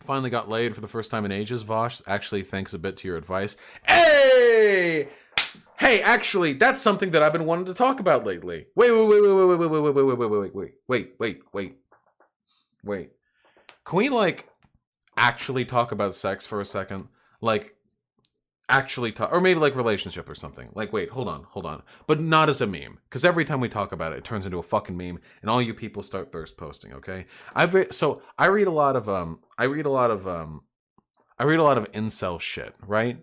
Finally got laid for the first time in ages, Vosh. Actually, thanks a bit to your advice. Hey! Hey, actually, that's something that I've been wanting to talk about lately. Wait. Can we, like, actually talk about sex for a second? Like, actually talk, or maybe like relationship or something. Like, wait, hold on, but not as a meme, because every time we talk about it, it turns into a fucking meme, and all you people start thirst posting. Okay, so I read a lot of incel shit, right?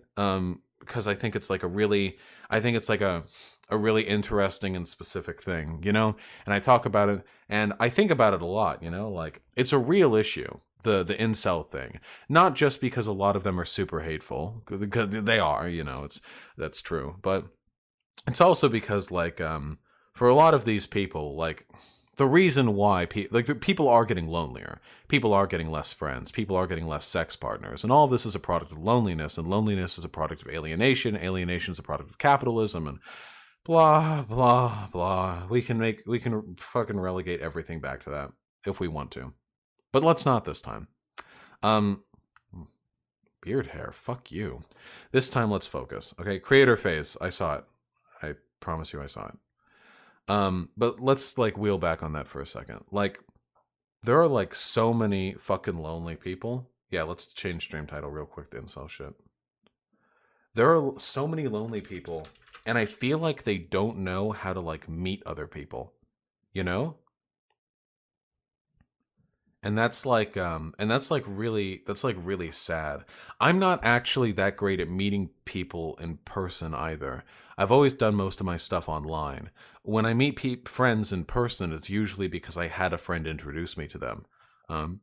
Because I think it's like a really interesting and specific thing, you know. And I talk about it, and I think about it a lot, you know. Like, it's a real issue, the incel thing, not just because a lot of them are super hateful, because they are, you know, that's true, but it's also because, like, for a lot of these people, like, the reason why people are getting lonelier, people are getting less friends, people are getting less sex partners, and all of this is a product of loneliness, and loneliness is a product of alienation is a product of capitalism, and blah blah blah. We can fucking relegate everything back to that if we want to. But let's not this time. Um, beard hair, fuck you. This time, let's focus. Okay, creator phase. I saw it. I promise you, I saw it. But let's like wheel back on that for a second. Like, there are like so many fucking lonely people. Yeah, let's change stream title real quick to incel shit. There are so many lonely people, and I feel like they don't know how to like meet other people. You know? And that's like really sad. I'm not actually that great at meeting people in person either. I've always done most of my stuff online. When I meet friends in person, it's usually because I had a friend introduce me to them. Um,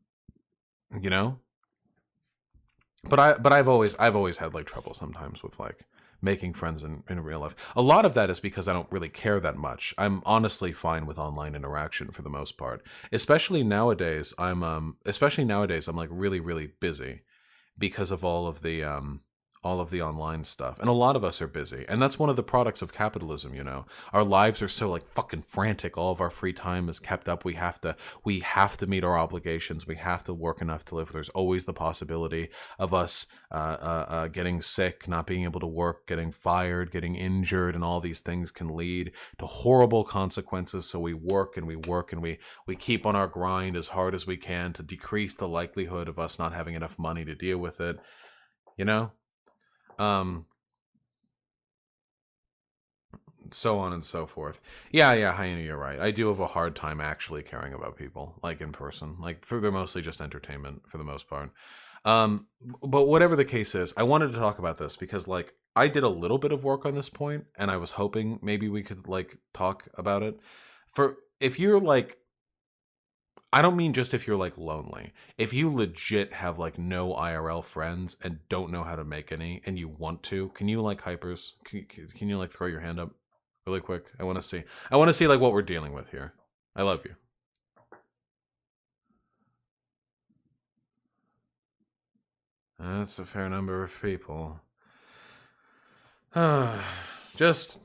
you know? But I've always had like trouble sometimes with like making friends in real life. A lot of that is because I don't really care that much. I'm honestly fine with online interaction for the most part. Especially nowadays I'm like really, really busy because of all of the online stuff. And a lot of us are busy. And that's one of the products of capitalism, you know. Our lives are so like fucking frantic. All of our free time is kept up. We have to meet our obligations. We have to work enough to live. There's always the possibility of us getting sick, not being able to work, getting fired, getting injured, and all these things can lead to horrible consequences. So we work and we work and we keep on our grind as hard as we can to decrease the likelihood of us not having enough money to deal with it, you know. So on and so forth. Yeah, Hyena, you're right. I do have a hard time actually caring about people, like in person. Like, they're mostly just entertainment for the most part. Um, but whatever the case is, I wanted to talk about this because, like, I did a little bit of work on this point, and I was hoping maybe we could like talk about it. For if you're like, I don't mean just if you're like lonely. If you legit have like no IRL friends and don't know how to make any, and you want to, can you like hypers? Can you like throw your hand up really quick? I want to see. I want to see like what we're dealing with here. I love you. That's a fair number of people. Just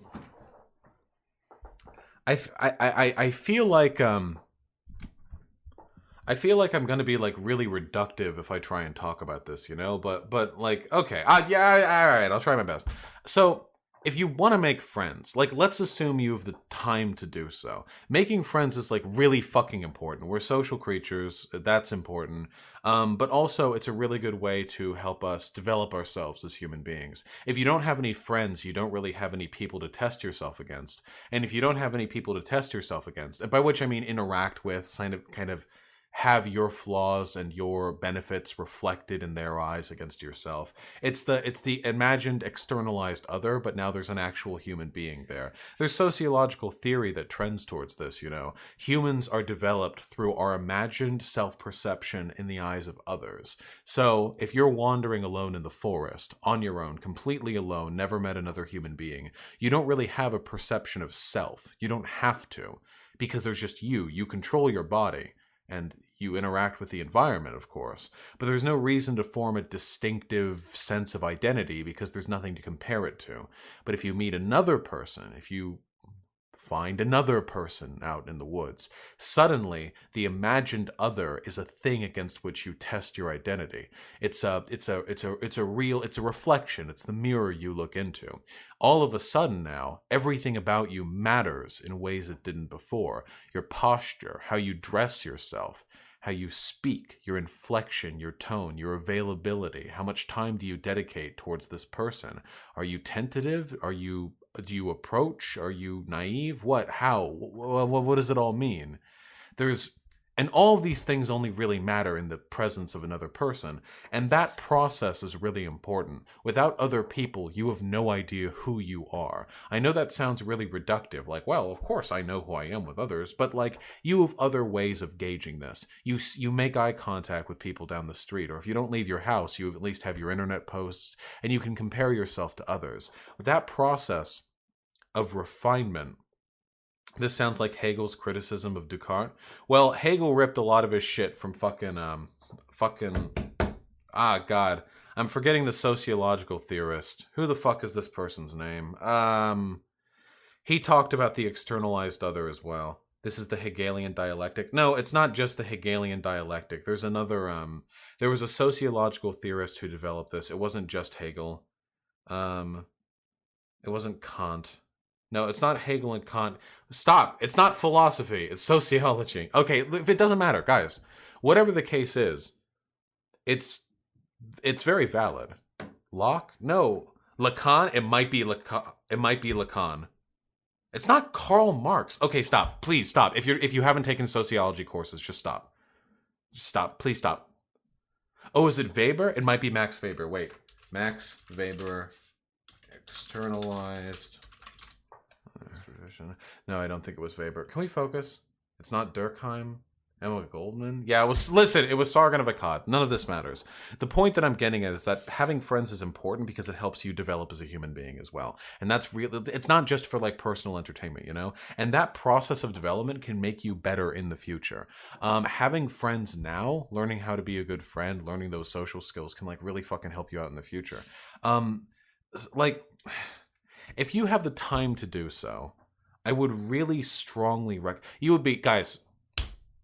I feel like I feel like I'm gonna be like really reductive if I try and talk about this, you know. But like, okay, yeah, all right, I'll try my best. So, if you want to make friends, like, let's assume you have the time to do so. Making friends is like really fucking important. We're social creatures, that's important. But also, it's a really good way to help us develop ourselves as human beings. If you don't have any friends, you don't really have any people to test yourself against. And if you don't have any people to test yourself against, by which I mean interact with, kind of have your flaws and your benefits reflected in their eyes against yourself. It's the imagined externalized other, but now there's an actual human being there. There's sociological theory that trends towards this, you know. Humans are developed through our imagined self-perception in the eyes of others. So, if you're wandering alone in the forest, on your own, completely alone, never met another human being, you don't really have a perception of self. You don't have to, because there's just you. You control your body and you interact with the environment, of course, but there's no reason to form a distinctive sense of identity because there's nothing to compare it to. But if you meet another person, if you find another person out in the woods. Suddenly, the imagined other is a thing against which you test your identity. It's a reflection. It's the mirror you look into. All of a sudden now, everything about you matters in ways it didn't before. Your posture, how you dress yourself, how you speak, your inflection, your tone, your availability. How much time do you dedicate towards this person? Are you tentative? Do you approach? Are you naive? What? How? What does it all mean? And all of these things only really matter in the presence of another person. And that process is really important. Without other people, you have no idea who you are. I know that sounds really reductive. Like, well, of course I know who I am with others. But like, you have other ways of gauging this. You make eye contact with people down the street. Or if you don't leave your house, you at least have your internet posts. And you can compare yourself to others. With that process of refinement, this sounds like Hegel's criticism of Descartes. Well, Hegel ripped a lot of his shit from God. I'm forgetting the sociological theorist. Who the fuck is this person's name? He talked about the externalized other as well. This is the Hegelian dialectic. No, it's not just the Hegelian dialectic. There's another, there was a sociological theorist who developed this. It wasn't just Hegel. It wasn't Kant. No, it's not Hegel and Kant. Stop. It's not philosophy. It's sociology. Okay, if it doesn't matter, guys. Whatever the case is, it's very valid. Locke? No. Lacan? It might be Lacan. It might be Lacan. It's not Karl Marx. Okay, stop. Please stop. If you haven't taken sociology courses, just stop. Just stop. Please stop. Oh, is it Weber? It might be Max Weber. Wait. Max Weber, externalized. No, I don't think it was Weber. Can we focus? It's not Durkheim. Emma Goldman? Yeah, it was Sargon of Akkad. None of this matters. The point that I'm getting at is that having friends is important because it helps you develop as a human being as well. And that's really, it's not just for like personal entertainment, you know? And that process of development can make you better in the future. Having friends now, learning how to be a good friend, learning those social skills can like really fucking help you out in the future. Like, if you have the time to do so, I would really strongly you would be, guys,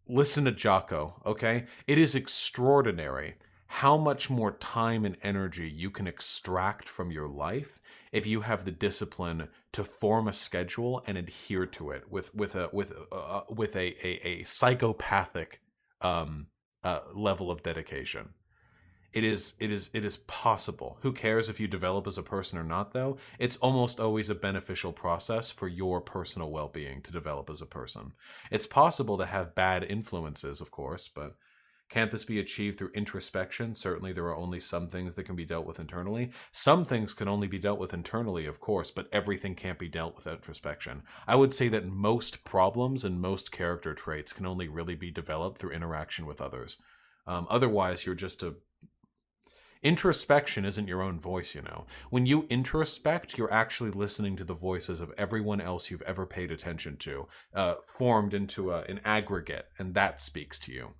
listen to Jocko, okay? It is extraordinary how much more time and energy you can extract from your life if you have the discipline to form a schedule and adhere to it with a psychopathic level of dedication. It is possible. Who cares if you develop as a person or not, though? It's almost always a beneficial process for your personal well-being to develop as a person. It's possible to have bad influences, of course, but can't this be achieved through introspection? Certainly there are only some things that can be dealt with internally. Some things can only be dealt with internally, of course, but everything can't be dealt with introspection. I would say that most problems and most character traits can only really be developed through interaction with others. Otherwise, you're just a... Introspection isn't your own voice, you know. When you introspect, you're actually listening to the voices of everyone else you've ever paid attention to, formed into an aggregate, and that speaks to you.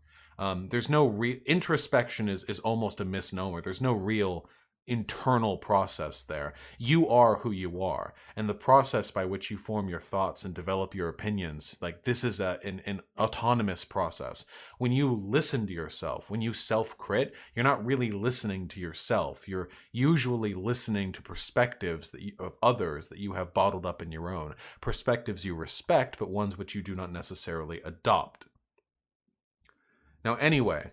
There's no introspection is almost a misnomer. There's no real internal process there. You are who you are, and the process by which you form your thoughts and develop your opinions, like this is an autonomous process. When you listen to yourself, when you self-crit, you're not really listening to yourself. You're usually listening to perspectives of others that you have bottled up in your own. Perspectives you respect, but ones which you do not necessarily adopt. Now, anyway,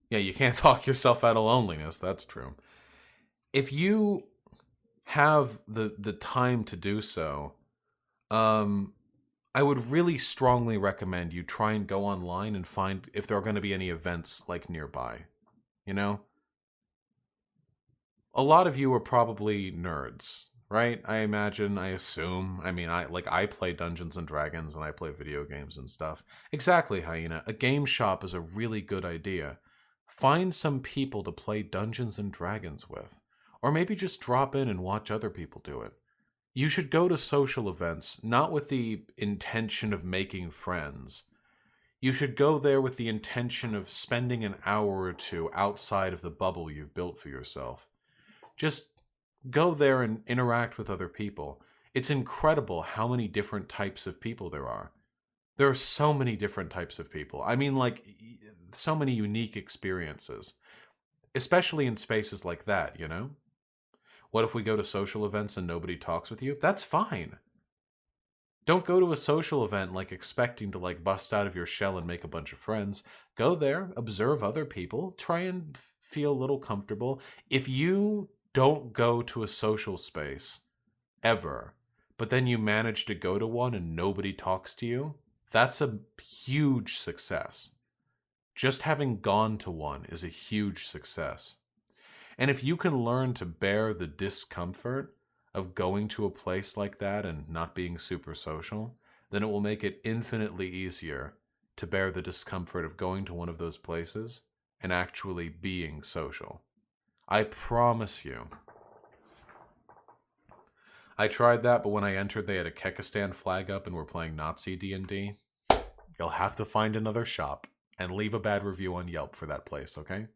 yeah, you can't talk yourself out of loneliness. That's true. If you have the time to do so, I would really strongly recommend you try and go online and find if there are going to be any events like nearby. You know? A lot of you are probably nerds, right? I imagine, I assume. I mean, I play Dungeons and Dragons and I play video games and stuff. Exactly, Hyena. A game shop is a really good idea. Find some people to play Dungeons and Dragons with. Or maybe just drop in and watch other people do it. You should go to social events, not with the intention of making friends. You should go there with the intention of spending an hour or two outside of the bubble you've built for yourself. Just go there and interact with other people. It's incredible how many different types of people there are. There are so many different types of people. I mean, like, so many unique experiences, especially in spaces like that, you know? What if we go to social events and nobody talks with you? That's fine. Don't go to a social event like expecting to like bust out of your shell and make a bunch of friends. Go there, observe other people, try and feel a little comfortable. If you don't go to a social space ever, but then you manage to go to one and nobody talks to you, that's a huge success. Just having gone to one is a huge success. And if you can learn to bear the discomfort of going to a place like that and not being super social, then it will make it infinitely easier to bear the discomfort of going to one of those places and actually being social. I promise you. I tried that, but when I entered, they had a Kekistan flag up and were playing Nazi D&D. You'll have to find another shop and leave a bad review on Yelp for that place, okay?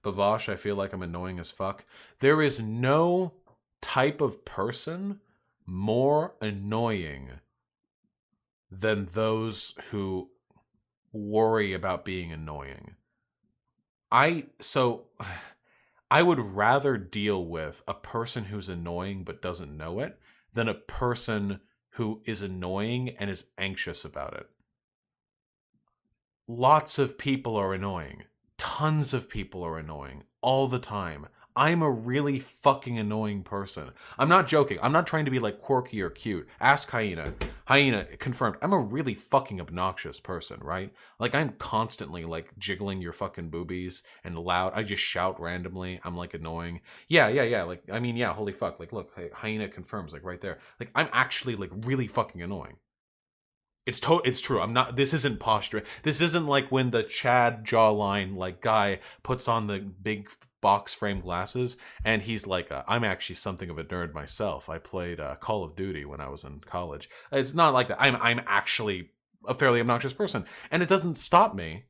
Bavash, I feel like I'm annoying as fuck. There is no type of person more annoying than those who worry about being annoying. I would rather deal with a person who's annoying but doesn't know it than a person who is annoying and is anxious about it. Lots of people are annoying. Tons of people are annoying all the time. I'm a really fucking annoying person. I'm not joking. I'm not trying to be like quirky or cute. Ask Hyena. Hyena confirmed. I'm a really fucking obnoxious person, right? Like I'm constantly like jiggling your fucking boobies and loud. I just shout randomly. I'm like annoying. Yeah. Like, I mean, yeah, holy fuck. Like, look, Hyena confirms like right there. Like I'm actually like really fucking annoying. It's true. I'm not. This isn't posture. This isn't like when the Chad jawline like guy puts on the big box frame glasses and he's like, I'm actually something of a nerd myself. I played Call of Duty when I was in college. It's not like that. I'm actually a fairly obnoxious person, and it doesn't stop me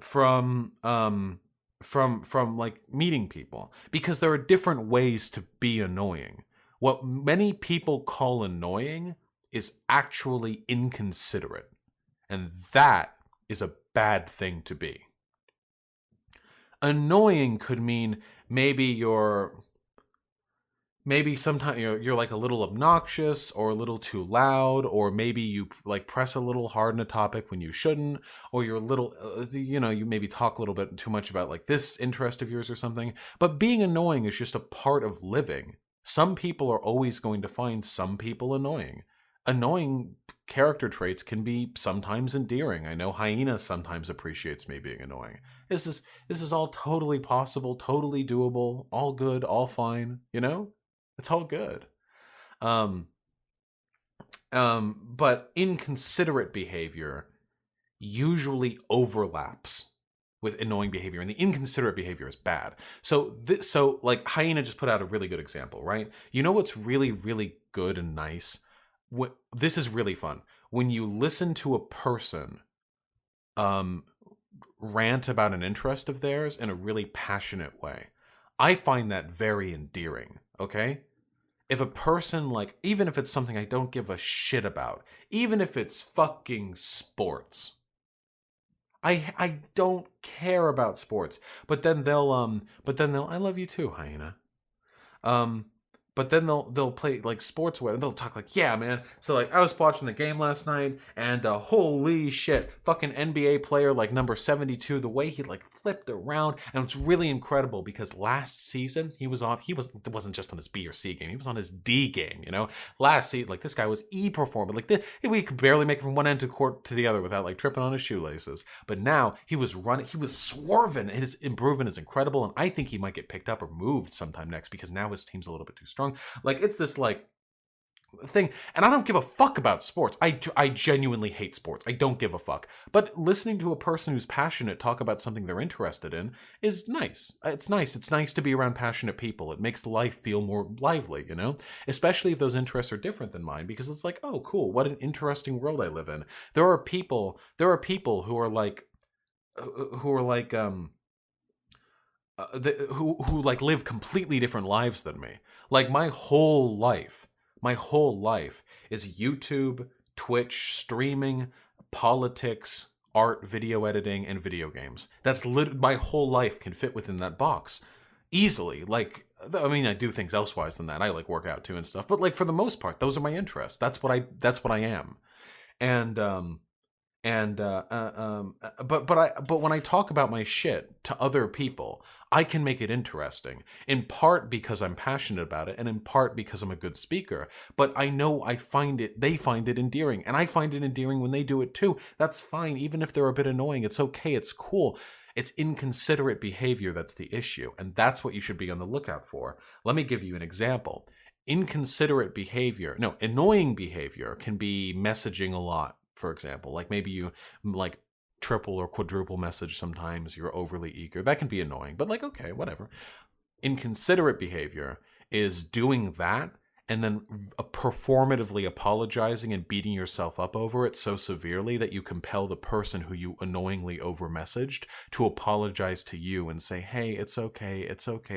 from like meeting people, because there are different ways to be annoying. What many people call annoying is actually inconsiderate. And that is a bad thing to be. Annoying could mean maybe sometimes you're like a little obnoxious or a little too loud, or maybe you like press a little hard in a topic when you shouldn't, or you're a little you maybe talk a little bit too much about like this interest of yours or something. But being annoying is just a part of living. Some people are always going to find some people annoying. Annoying character traits can be sometimes endearing. I know Hyena sometimes appreciates me being annoying. This is all totally possible, totally doable, all good, all fine, you know? It's all good. But inconsiderate behavior usually overlaps with annoying behavior, and the inconsiderate behavior is bad. So like Hyena just put out a really good example, right? You know what's really, really good and nice? This is really fun. When you listen to a person rant about an interest of theirs in a really passionate way, I find that very endearing, okay? If a person, like, even if it's something I don't give a shit about, even if it's fucking sports, I don't care about sports, but then they'll I love you too, Hyena. But then they'll play like sports with, and they'll talk like, yeah, man. So like I was watching the game last night, and holy shit, fucking NBA player like number 72, the way he like flipped around, and it's really incredible because last season it wasn't just on his B or C game, he was on his D game, you know. Last season, like this guy was performing, like we could barely make it from one end of the court to the other without like tripping on his shoelaces. But now he was running, he was swerving. His improvement is incredible, and I think he might get picked up or moved sometime next because now his team's a little bit too strong. Like it's this like thing, and I don't give a fuck about sports. I genuinely hate sports. I don't give a fuck. But listening to a person who's passionate talk about something they're interested in is nice. It's nice. It's nice to be around passionate people. It makes life feel more lively, you know? Especially if those interests are different than mine, because it's like, oh, cool, what an interesting world I live in. There are people who are like who like live completely different lives than me. Like my whole life is YouTube, Twitch, streaming, politics, art, video editing, and video games. That's my whole life can fit within that box easily. Like, I mean, I do things elsewise than that. I like work out too and stuff, but like for the most part, those are my interests. That's what I am. And but when I talk about my shit to other people, I can make it interesting, in part because I'm passionate about it and in part because I'm a good speaker. But I know they find it endearing, and I find it endearing when they do it too. That's fine, even if they're a bit annoying. It's okay, it's cool. It's inconsiderate behavior that's the issue, and that's what you should be on the lookout for. Let me give you an example. Annoying behavior can be messaging a lot, for example. Like maybe you like triple or quadruple message sometimes, you're overly eager. That can be annoying, but like, okay, whatever. Inconsiderate behavior is doing that and then performatively apologizing and beating yourself up over it so severely that you compel the person who you annoyingly over-messaged to apologize to you and say, hey, it's okay,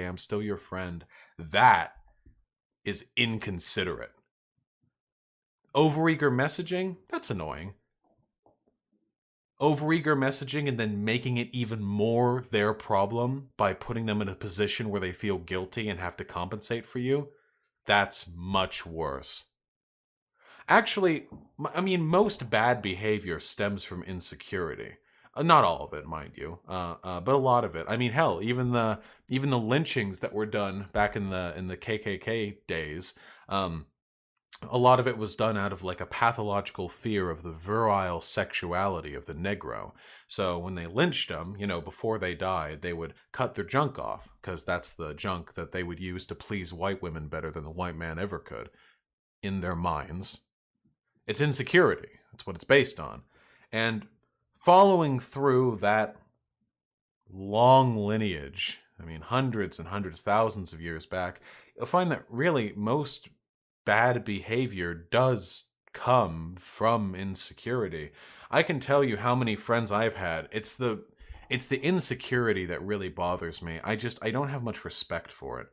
I'm still your friend. That is inconsiderate. Overeager messaging, that's annoying. Overeager messaging and then making it even more their problem by putting them in a position where they feel guilty and have to compensate for you, that's much worse. Actually, I mean, most bad behavior stems from insecurity. Not all of it, mind you, but a lot of it. I mean, hell, even the lynchings that were done back in the KKK days, a lot of it was done out of like a pathological fear of the virile sexuality of the Negro. So when they lynched them, before they died, they would cut their junk off because that's the junk that they would use to please white women better than the white man ever could, in their minds. It's insecurity. That's what it's based on. And following through that long lineage, I mean, hundreds and hundreds, thousands of years back, you'll find that really most bad behavior does come from insecurity. I can tell you how many friends I've had. It's the insecurity that really bothers me. I don't have much respect for it.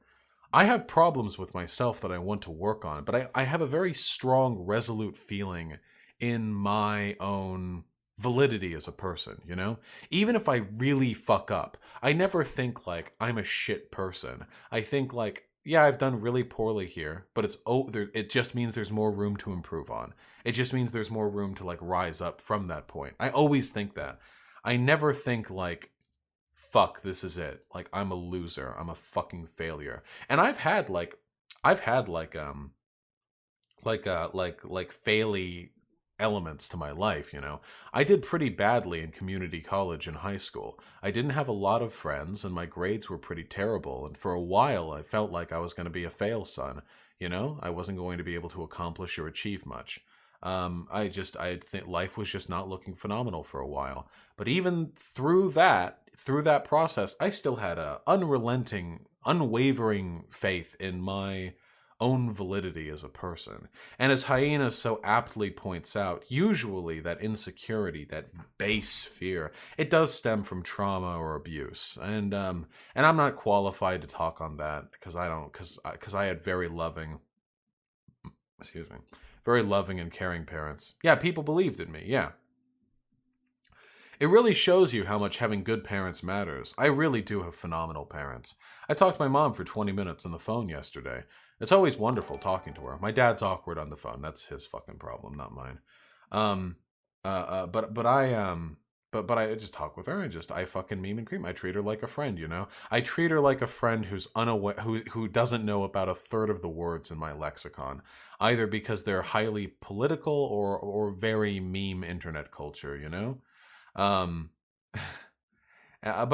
I have problems with myself that I want to work on, but I have a very strong, resolute feeling in my own validity as a person, Even if I really fuck up, I never think like I'm a shit person. I think like, yeah, I've done really poorly here, but it just means there's more room to improve on. It just means there's more room to like rise up from that point. I always think that. I never think like, fuck, this is it. Like, I'm a loser. I'm a fucking failure. And I've had faily elements to my life, I did pretty badly in community college and high school. I didn't have a lot of friends and my grades were pretty terrible, and for a while I felt like I was going to be a fail son, I wasn't going to be able to accomplish or achieve much. I think life was just not looking phenomenal for a while. But even through that process, I still had a unrelenting, unwavering faith in my own validity as a person. And as Hyena so aptly points out, usually that insecurity, that base fear, it does stem from trauma or abuse. And I'm not qualified to talk on that because I had very loving and caring parents. Yeah, people believed in me. Yeah. It really shows you how much having good parents matters. I really do have phenomenal parents. I talked to my mom for 20 minutes on the phone yesterday. It's always wonderful talking to her. My dad's awkward on the phone. That's his fucking problem, not mine. But I just talk with her. I fucking meme and cream. I treat her like a friend, I treat her like a friend who's unaware, who doesn't know about a third of the words in my lexicon, either because they're highly political or very meme internet culture, But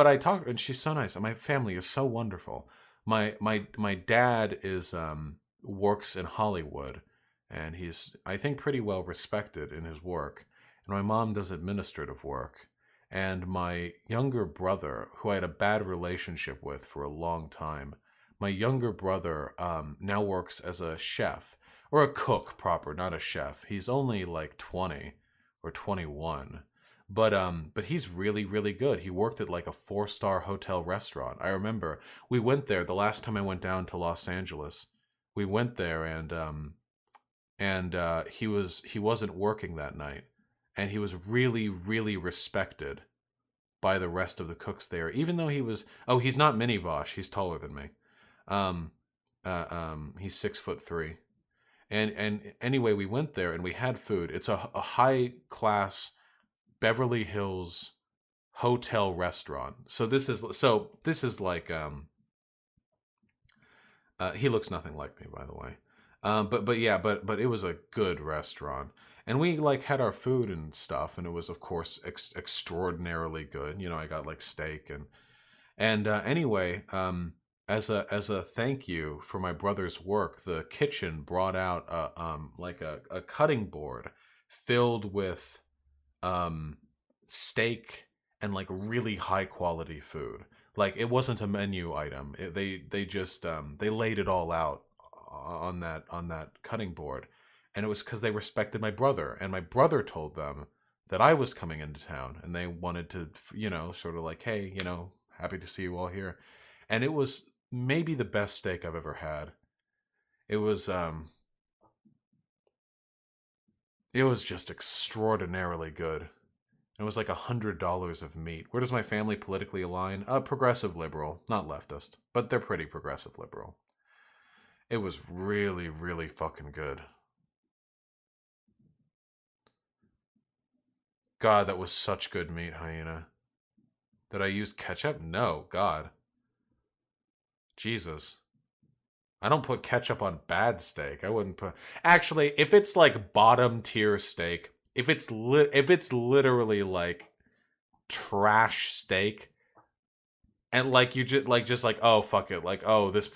I talk, and she's so nice. And my family is so wonderful. My dad is works in Hollywood, and he's, I think, pretty well respected in his work. And my mom does administrative work. And my younger brother, who I had a bad relationship with for a long time, my younger brother now works as a chef, or a cook proper, not a chef. He's only like 20 or 21. But he's really, really good. He worked at like a 4-star hotel restaurant. I remember we went there the last time I went down to Los Angeles. We went there, and he wasn't working that night, and he was really, really respected by the rest of the cooks there. Even though he's not mini Vosh. He's taller than me. Um, he's 6'3". And anyway, we went there and we had food. It's a high class Beverly Hills hotel restaurant. So this is like he looks nothing like me, by the way. But yeah, but it was a good restaurant, and we like had our food and stuff, and it was of course extraordinarily good. You know, I got like steak and anyway, as a thank you for my brother's work, the kitchen brought out like a cutting board filled with steak and like really high quality food. Like it wasn't a menu item. They just they laid it all out on that cutting board, and it was because they respected my brother, and my brother told them that I was coming into town, and they wanted to, sort of like, hey, happy to see you all here, and it was maybe the best steak I've ever had. It was it was just extraordinarily good. It was like $100 of meat. Where does my family politically align? Progressive liberal, not leftist, but they're pretty progressive liberal. It was really, really fucking good. God, that was such good meat, Hyena. Did I use ketchup? No, God. Jesus. I don't put ketchup on bad steak. I wouldn't put... Actually, if it's like bottom tier steak, if it's literally like trash steak, and like you just like, oh fuck it, like, this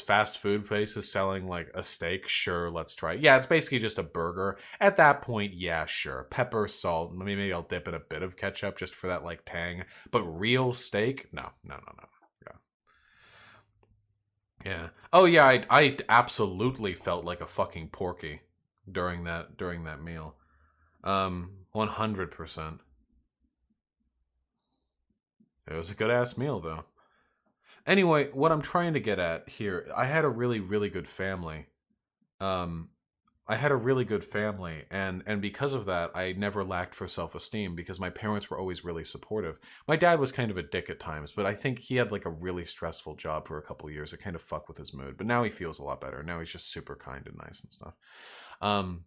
fast food place is selling like a steak, sure, let's try it. Yeah, it's basically just a burger at that point. Yeah, sure, pepper, salt, maybe I'll dip in a bit of ketchup just for that like tang, but real steak, no. Yeah. Oh yeah, I absolutely felt like a fucking porky during that meal. 100%. It was a good ass meal though. Anyway, what I'm trying to get at here, I had a really, really good family. Um, I had a really good family, and because of that, I never lacked for self-esteem because my parents were always really supportive. My dad was kind of a dick at times, but I think he had like a really stressful job for a couple of years. It kind of fucked with his mood, but now he feels a lot better. Now he's just super kind and nice and stuff, um,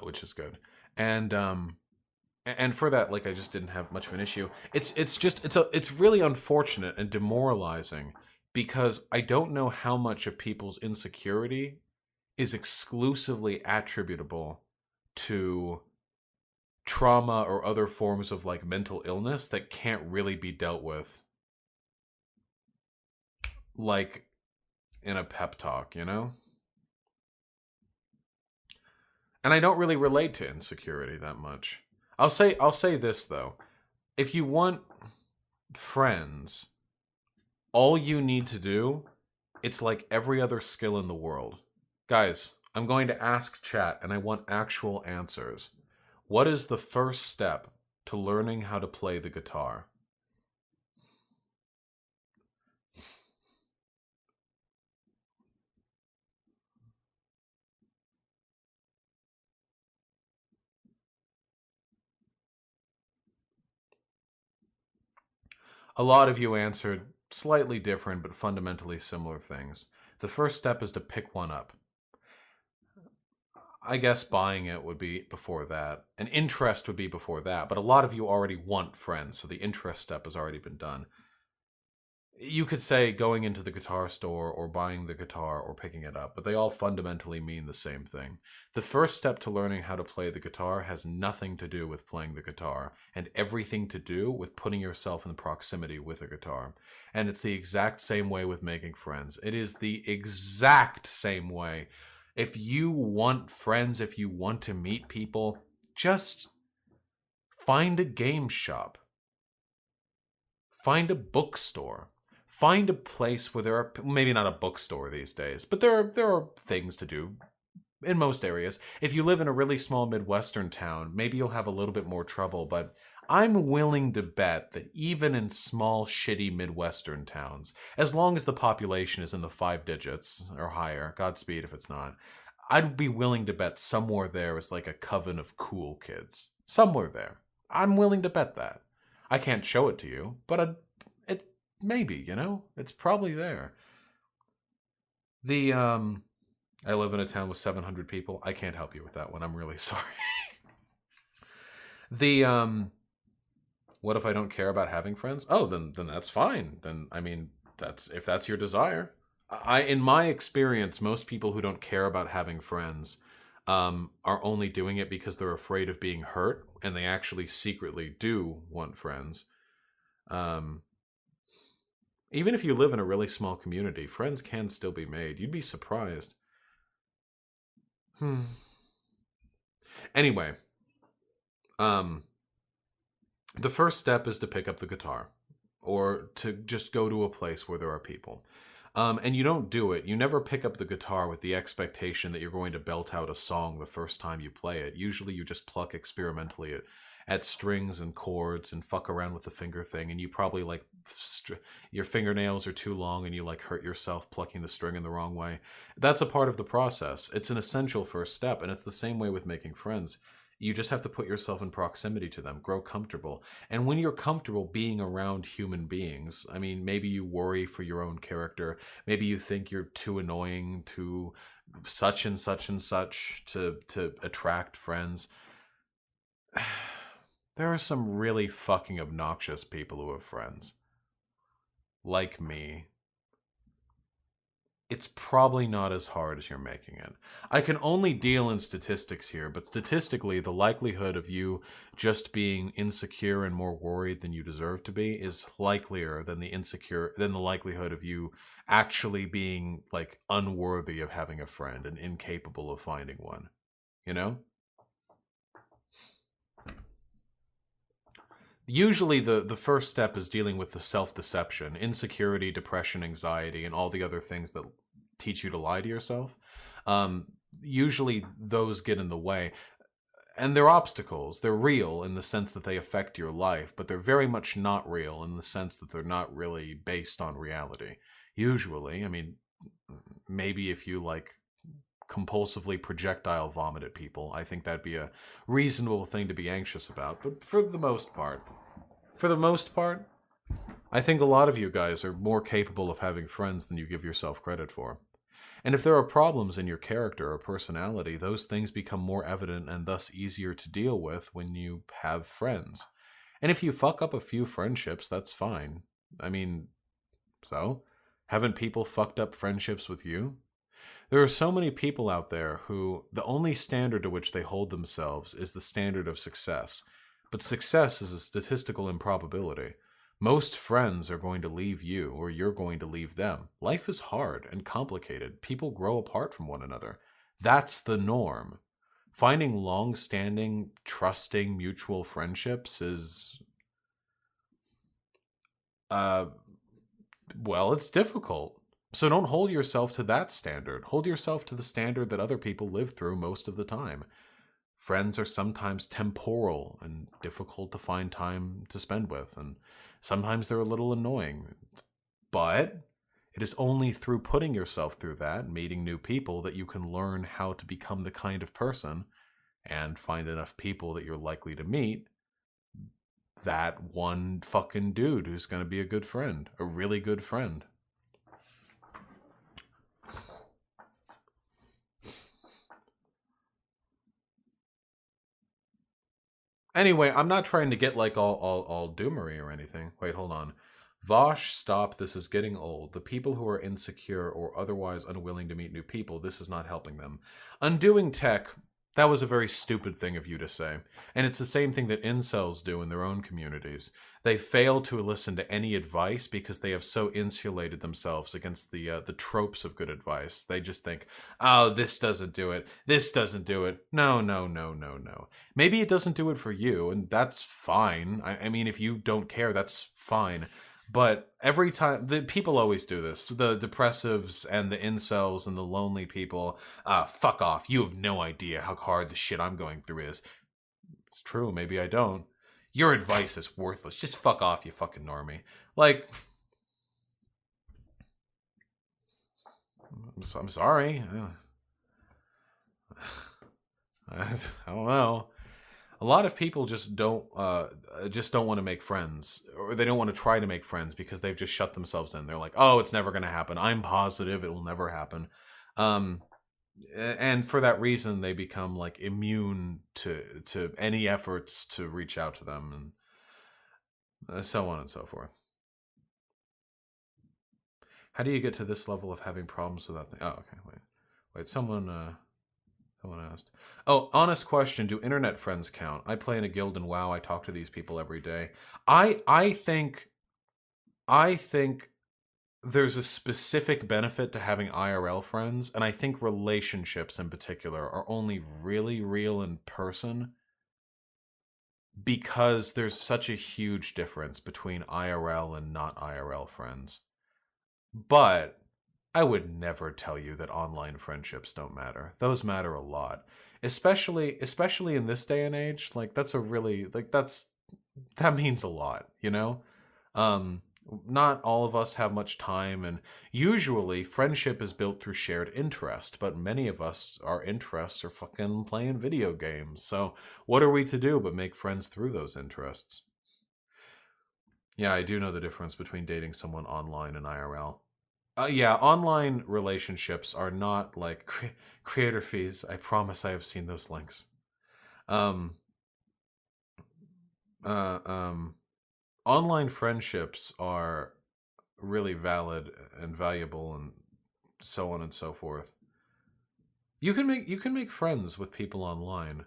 which is good. And and for that, like, I just didn't have much of an issue. It's really unfortunate and demoralizing because I don't know how much of people's insecurity is exclusively attributable to trauma or other forms of like mental illness that can't really be dealt with like in a pep talk, And I don't really relate to insecurity that much. I'll say this though. If you want friends, all you need to do, it's like every other skill in the world. Guys, I'm going to ask chat and I want actual answers. What is the first step to learning how to play the guitar? A lot of you answered slightly different but fundamentally similar things. The first step is to pick one up. I guess buying it would be before that. An interest would be before that, but a lot of you already want friends, so the interest step has already been done. You could say going into the guitar store or buying the guitar or picking it up, but they all fundamentally mean the same thing. The first step to learning how to play the guitar has nothing to do with playing the guitar and everything to do with putting yourself in proximity with a guitar. And it's the exact same way with making friends. It is the exact same way. If you want friends, if you want to meet people, just find a game shop. Find a bookstore. Find a place where there are, maybe not a bookstore these days, but there are things to do. in most areas. If you live in a really small Midwestern town, maybe you'll have a little bit more trouble, but I'm willing to bet that even in small, shitty Midwestern towns, as long as the population is in the 5 digits or higher, Godspeed if it's not, I'd be willing to bet somewhere there is like a coven of cool kids. Somewhere there. I'm willing to bet that. I can't show it to you, but it maybe, you know? It's probably there. I live in a town with 700 people. I can't help you with that one. I'm really sorry. What if I don't care about having friends? Oh, then that's fine. Then I mean, that's if that's your desire. In my experience, most people who don't care about having friends are only doing it because they're afraid of being hurt, and they actually secretly do want friends. Even if you live in a really small community, friends can still be made. You'd be surprised. Anyway, the first step is to pick up the guitar or to just go to a place where there are people. And you don't do it. You never pick up the guitar with the expectation that you're going to belt out a song the first time you play it. Usually you just pluck experimentally at strings and chords and fuck around with the finger thing. And you probably like your fingernails are too long and you like hurt yourself plucking the string in the wrong way. That's a part of the process. It's an essential first step. And it's the same way with making friends. You just have to put yourself in proximity to them, grow comfortable. And when you're comfortable being around human beings, I mean, maybe you worry for your own character. Maybe you think you're too annoying to such and such and such to attract friends. There are some really fucking obnoxious people who have friends. Like me. It's probably not as hard as you're making it. I can only deal in statistics here, but statistically, the likelihood of you just being insecure and more worried than you deserve to be is likelier than the likelihood of you actually being like unworthy of having a friend and incapable of finding one. You know? Usually the first step is dealing with the self-deception, insecurity, depression, anxiety, and all the other things that teach you to lie to yourself. Usually those get in the way. And they're obstacles. They're real in the sense that they affect your life, but they're very much not real in the sense that they're not really based on reality. Usually, I mean, maybe if you like compulsively projectile vomit at people, I think that'd be a reasonable thing to be anxious about. But for the most part, I think a lot of you guys are more capable of having friends than you give yourself credit for. And if there are problems in your character or personality, those things become more evident and thus easier to deal with when you have friends. And if you fuck up a few friendships, that's fine. I mean, so? Haven't people fucked up friendships with you? There are so many people out there who the only standard to which they hold themselves is the standard of success. But success is a statistical improbability. Most friends are going to leave you, or you're going to leave them. Life is hard and complicated. People grow apart from one another. That's the norm. Finding long-standing, trusting, mutual friendships is... well, it's difficult. So don't hold yourself to that standard. Hold yourself to the standard that other people live through most of the time. Friends are sometimes temporal and difficult to find time to spend with, and sometimes they're a little annoying. But it is only through putting yourself through that, meeting new people, that you can learn how to become the kind of person and find enough people that you're likely to meet that one fucking dude who's going to be a good friend, a really good friend. Anyway, I'm not trying to get like all doomery or anything. Wait, hold on. Vosh, stop. This is getting old. The people who are insecure or otherwise unwilling to meet new people, this is not helping them. Undoing tech, that was a very stupid thing of you to say. And it's the same thing that incels do in their own communities. They fail to listen to any advice because they have so insulated themselves against the tropes of good advice. They just think, oh, this doesn't do it. This doesn't do it. No. Maybe it doesn't do it for you, and that's fine. I mean, if you don't care, that's fine. But every time, the people always do this. The depressives and the incels and the lonely people, fuck off. You have no idea how hard the shit I'm going through is. It's true, maybe I don't. Your advice is worthless. Just fuck off, you fucking normie. Like, I'm sorry. I don't know. A lot of people just don't want to make friends, or they don't want to try to make friends because they've just shut themselves in. They're like, oh, it's never going to happen. I'm positive it will never happen. And for that reason, they become like immune to any efforts to reach out to them, and so on and so forth. How do you get to this level of having problems with that thing? Oh, okay. Wait. Someone asked. Oh, honest question. Do internet friends count? I play in a guild in WoW. I talk to these people every day. I think there's a specific benefit to having IRL friends, and I think relationships in particular are only really real in person because there's such a huge difference between IRL and not IRL friends. But I would never tell you that online friendships don't matter. Those matter a lot. Especially in this day and age, like that's a really that means a lot, you know? Not all of us have much time, and usually friendship is built through shared interest, but many of us, our interests are fucking playing video games. So what are we to do but make friends through those interests? Yeah, I do know the difference between dating someone online and IRL. Yeah, online relationships are not like creator fees. I promise I have seen those links. Um, uh, um, Online friendships are really valid and valuable, and so on and so forth. You can make friends with people online,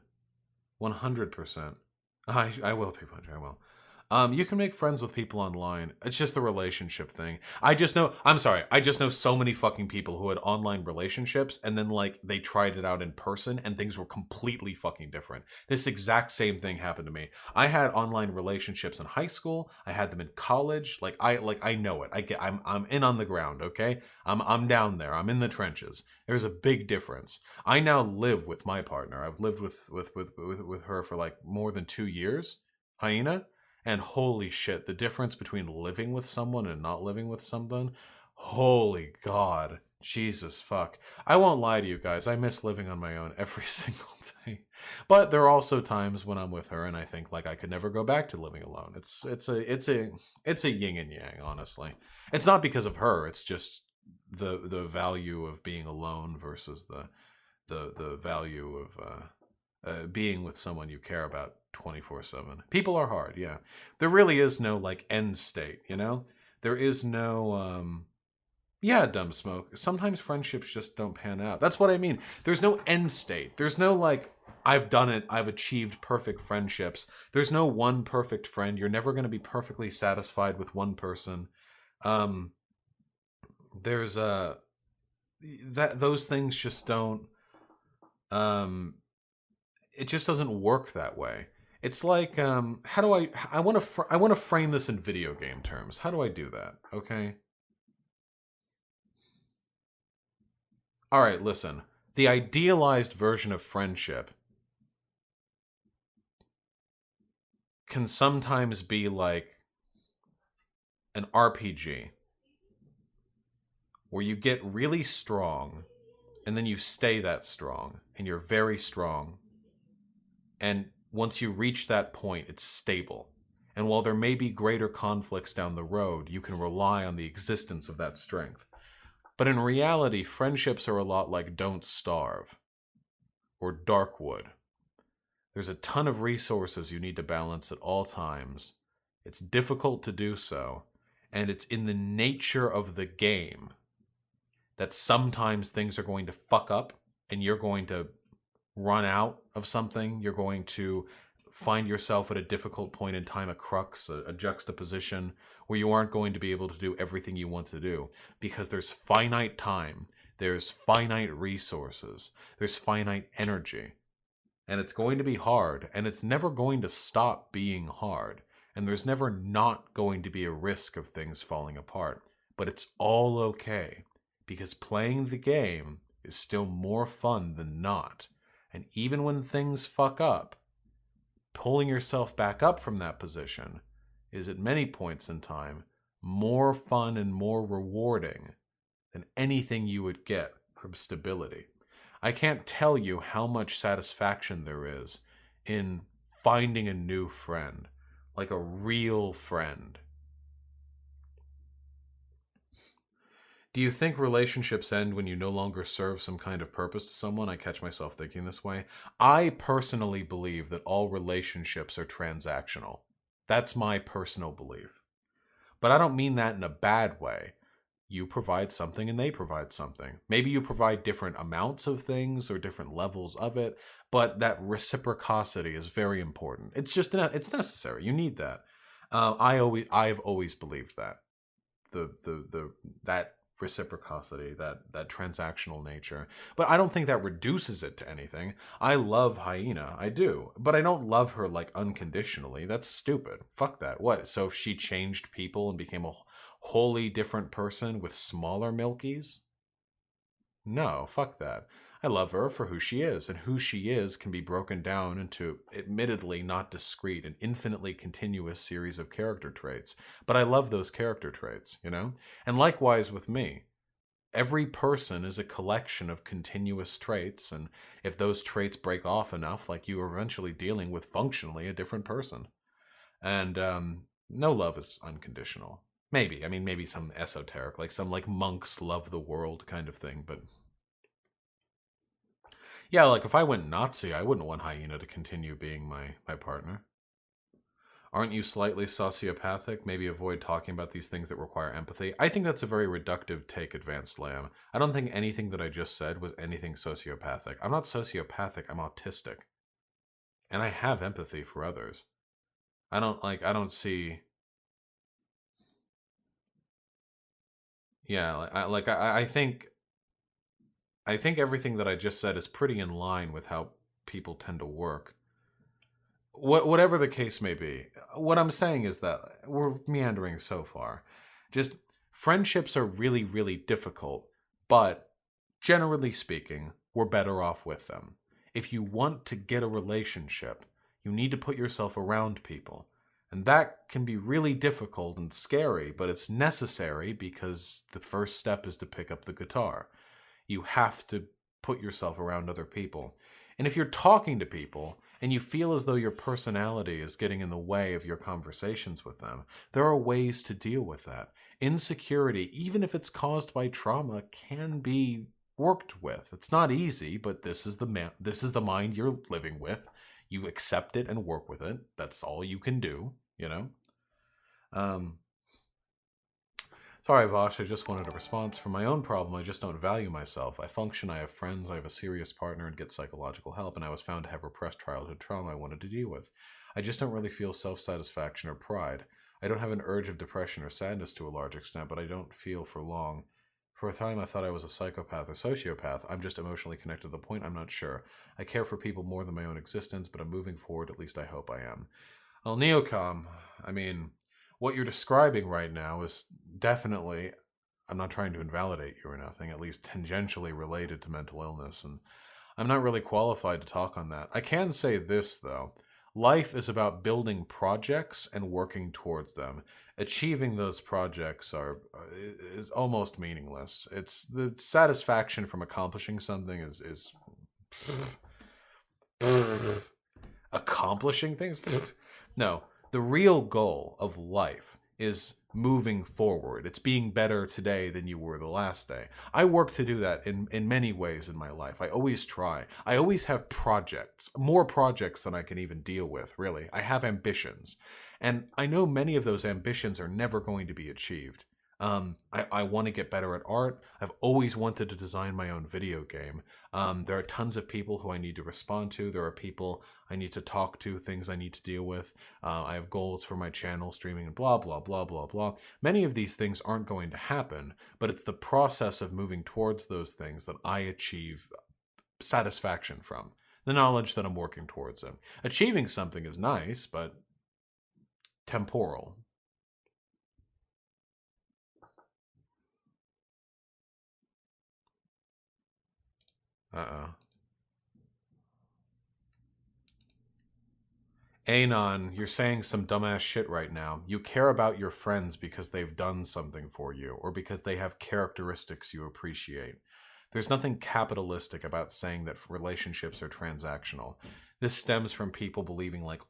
100%. I will, people. I will. You can make friends with people online. It's just the relationship thing. I'm sorry. I just know so many fucking people who had online relationships and then like they tried it out in person and things were completely fucking different. This exact same thing happened to me. I had online relationships in high school. I had them in college. I know it. I'm in on the ground, okay? I'm down there. I'm in the trenches. There's a big difference. I now live with my partner. I've lived with her for like more than 2 years. Hyena. And holy shit, the difference between living with someone and not living with someone, holy God, Jesus fuck. I won't lie to you guys, I miss living on my own every single day. But there are also times when I'm with her and I think like I could never go back to living alone. It's a yin and yang, honestly. It's not because of her, it's just the value of being alone versus the value of being with someone you care about 24/7. People are hard, yeah. There really is no like end state, you know? There is no yeah, dumb smoke. Sometimes friendships just don't pan out. That's what I mean. There's no end state. There's no like I've done it. I've achieved perfect friendships. There's no one perfect friend. You're never going to be perfectly satisfied with one person. Um there's that those things just don't it just doesn't work that way. It's like how do I want to frame this in video game terms. How do I do that? Okay? All right, listen. The idealized version of friendship can sometimes be like an RPG where you get really strong and then you stay that strong and you're very strong. And once you reach that point, it's stable. And while there may be greater conflicts down the road, you can rely on the existence of that strength. But in reality, friendships are a lot like Don't Starve or Darkwood. There's a ton of resources you need to balance at all times. It's difficult to do so, and it's in the nature of the game that sometimes things are going to fuck up and you're going to run out of something. You're going to find yourself at a difficult point in time, a crux, a juxtaposition where you aren't going to be able to do everything you want to do because there's finite time, there's finite resources, there's finite energy. And it's going to be hard, and it's never going to stop being hard. And there's never not going to be a risk of things falling apart. But it's all okay, because playing the game is still more fun than not. And even when things fuck up, pulling yourself back up from that position is at many points in time more fun and more rewarding than anything you would get from stability. I can't tell you how much satisfaction there is in finding a new friend, like a real friend. Do you think relationships end when you no longer serve some kind of purpose to someone? I catch myself thinking this way. I personally believe that all relationships are transactional. That's my personal belief. But I don't mean that in a bad way. You provide something and they provide something. Maybe you provide different amounts of things or different levels of it, but that reciprocity is very important. It's necessary. You need that. I've always believed that that reciprocity, that transactional nature. But I don't think that reduces it to anything. I love Hyena, I do, but I don't love her like unconditionally. That's stupid. Fuck that. What? So if she changed people and became a wholly different person with smaller Milkies? No, fuck that. I love her for who she is, and who she is can be broken down into admittedly not discrete and infinitely continuous series of character traits. But I love those character traits, you know? And likewise with me. Every person is a collection of continuous traits, and if those traits break off enough, like you are eventually dealing with functionally a different person. And no love is unconditional. Maybe. I mean, maybe some esoteric, like some like monks love the world kind of thing, but yeah, like if I went Nazi, I wouldn't want Hyena to continue being my partner. Aren't you slightly sociopathic? Maybe avoid talking about these things that require empathy. I think that's a very reductive take, Advanced Lamb. I don't think anything that I just said was anything sociopathic. I'm not sociopathic, I'm autistic. And I have empathy for others. I don't see. Yeah, I think everything that I just said is pretty in line with how people tend to work. Whatever the case may be, what I'm saying is that we're meandering so far. Just friendships are really, really difficult, but generally speaking, we're better off with them. If you want to get a relationship, you need to put yourself around people. And that can be really difficult and scary, but it's necessary because the first step is to pick up the guitar. You have to put yourself around other people. And if you're talking to people and you feel as though your personality is getting in the way of your conversations with them, there are ways to deal with that. Insecurity, even if it's caused by trauma, can be worked with. It's not easy, but this is the mind you're living with. You accept it and work with it. That's all you can do, you know? Um, Sorry, Vosh, I just wanted a response. For my own problem, I just don't value myself. I function, I have friends, I have a serious partner, and get psychological help, and I was found to have repressed childhood trauma I wanted to deal with. I just don't really feel self-satisfaction or pride. I don't have an urge of depression or sadness to a large extent, but I don't feel for long. For a time, I thought I was a psychopath or sociopath. I'm just emotionally connected to the point I'm not sure. I care for people more than my own existence, but I'm moving forward, at least I hope I am. Well, Neocom, I mean, what you're describing right now is definitely, I'm not trying to invalidate you or nothing, at least tangentially related to mental illness, and I'm not really qualified to talk on that. I can say this, though. Life is about building projects and working towards them. Achieving those projects is almost meaningless. It's the satisfaction from accomplishing something is accomplishing things. No, the real goal of life is moving forward. It's being better today than you were the last day. I work to do that in many ways in my life. I always try. I always have projects, more projects than I can even deal with, really. I have ambitions. And I know many of those ambitions are never going to be achieved. I want to get better at art. I've always wanted to design my own video game. There are tons of people who I need to respond to. There are people I need to talk to, things I need to deal with. I have goals for my channel, streaming, and blah, blah, blah, blah, blah. Many of these things aren't going to happen, but it's the process of moving towards those things that I achieve satisfaction from. The knowledge that I'm working towards them. Achieving something is nice, but temporal. Uh-oh. Anon, you're saying some dumbass shit right now. You care about your friends because they've done something for you, or because they have characteristics you appreciate. There's nothing capitalistic about saying that relationships are transactional. This stems from people believing like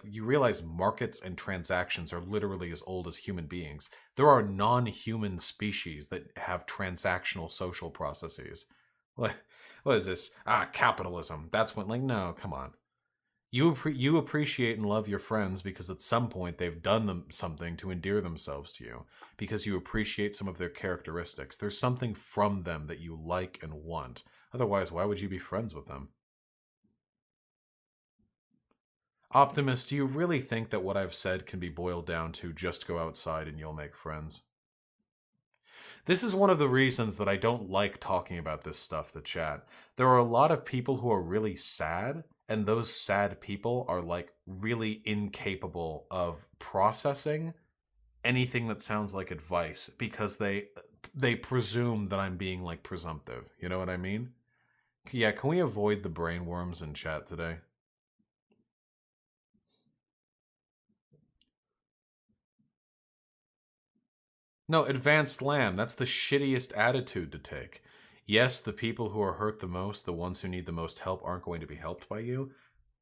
you realize markets and transactions are literally as old as human beings. There are non-human species that have transactional social processes. What is this? Capitalism. That's when, like, no, come on. You appreciate and love your friends because at some point they've done something to endear themselves to you, because you appreciate some of their characteristics. There's something from them that you like and want. Otherwise, why would you be friends with them? Optimus, do you really think that what I've said can be boiled down to just go outside and you'll make friends? This is one of the reasons that I don't like talking about this stuff to chat. There are a lot of people who are really sad, and those sad people are like really incapable of processing anything that sounds like advice because they presume that I'm being like presumptive. You know what I mean? Yeah, can we avoid the brain worms in chat today? No, advanced lamb. That's the shittiest attitude to take. Yes, the people who are hurt the most, the ones who need the most help, aren't going to be helped by you.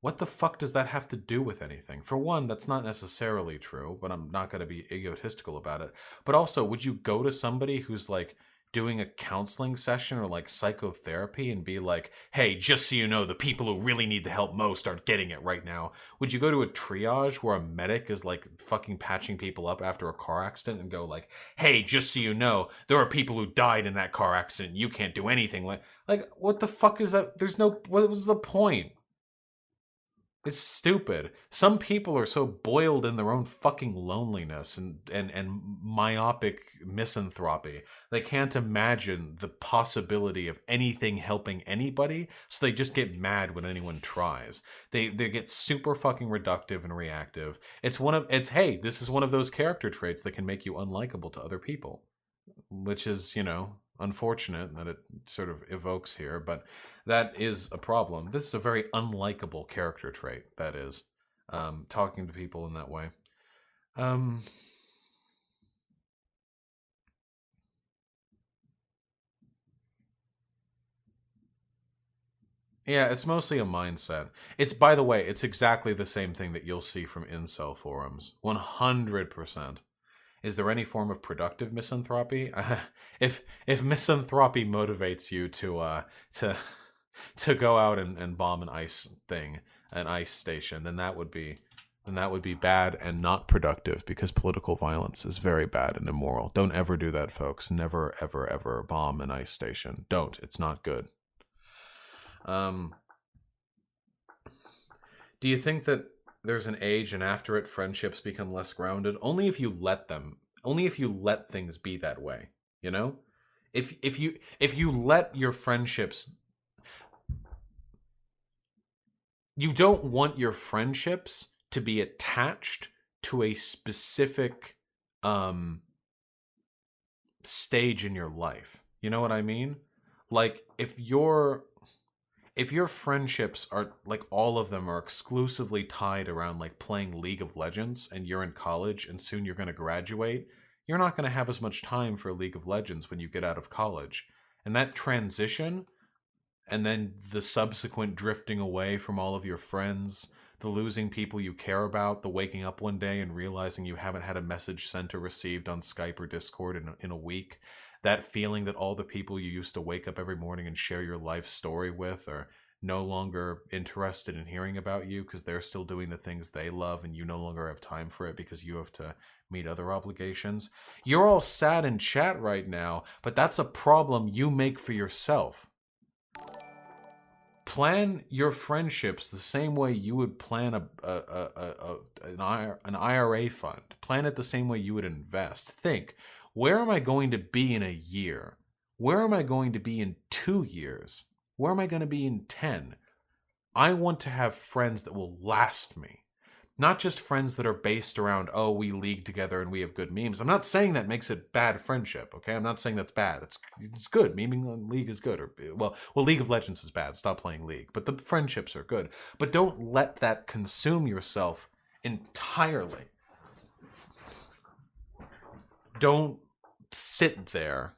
What the fuck does that have to do with anything? For one, that's not necessarily true, but I'm not going to be egotistical about it. But also, would you go to somebody who's like doing a counseling session or like psychotherapy and be like, hey, just so you know, the people who really need the help most aren't getting it right now? Would you go to a triage where a medic is like fucking patching people up after a car accident and go like, hey, just so you know, there are people who died in that car accident. You can't do anything. Like what the fuck is that? What was the point? It's stupid. Some people are so boiled in their own fucking loneliness and myopic misanthropy. They can't imagine the possibility of anything helping anybody, so they just get mad when anyone tries. They get super fucking reductive and reactive. It's hey, this is one of those character traits that can make you unlikable to other people, which is, unfortunate that it sort of evokes here, but that is a problem. This is a very unlikable character trait, that is, talking to people in that way. Um, yeah, it's mostly a mindset. It's, by the way, it's exactly the same thing that you'll see from incel forums. 100%. Is there any form of productive misanthropy? If misanthropy motivates you to to go out and bomb an ice station, then that would be bad and not productive, because political violence is very bad and immoral. Don't ever do that, folks. Never, ever, ever bomb an ice station. Don't. It's not good. Um, do you think that there's an age and after it friendships become less grounded? Only if you let them. Only if you let things be that way. You know, if you let your friendships, you don't want your friendships to be attached to a specific um stage in your life. You know what I mean? Like if your friendships are like, all of them are exclusively tied around like playing League of Legends, and you're in college and soon you're going to graduate, you're not going to have as much time for League of Legends when you get out of college. And that transition, and then the subsequent drifting away from all of your friends, the losing people you care about, the waking up one day and realizing you haven't had a message sent or received on Skype or Discord in a week, that feeling that all the people you used to wake up every morning and share your life story with are no longer interested in hearing about you because they're still doing the things they love and you no longer have time for it because you have to meet other obligations. You're all sad in chat right now, but that's a problem you make for yourself. Plan your friendships the same way you would plan an IRA fund. Plan it the same way you would invest. Think, where am I going to be in a year? Where am I going to be in 2 years? Where am I going to be in 10? I want to have friends that will last me. Not just friends that are based around, oh, we league together and we have good memes. I'm not saying that makes it bad friendship, okay? I'm not saying that's bad. It's good. Memeing on League is good. Or well, League of Legends is bad. Stop playing League. But the friendships are good. But don't let that consume yourself entirely. Don't sit there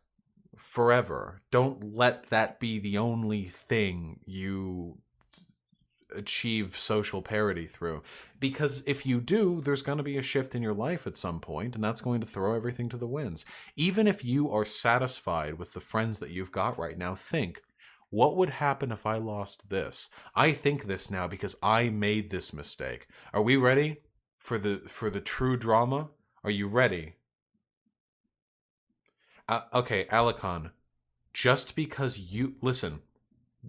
forever. Don't let that be the only thing you achieve social parity through, because if you do, there's going to be a shift in your life at some point, and that's going to throw everything to the winds. Even if you are satisfied with the friends that you've got right now, think, what would happen if I lost this? I think this now because I made this mistake. Are we ready for the true drama? Are you ready? Okay, Alakon, just because you listen,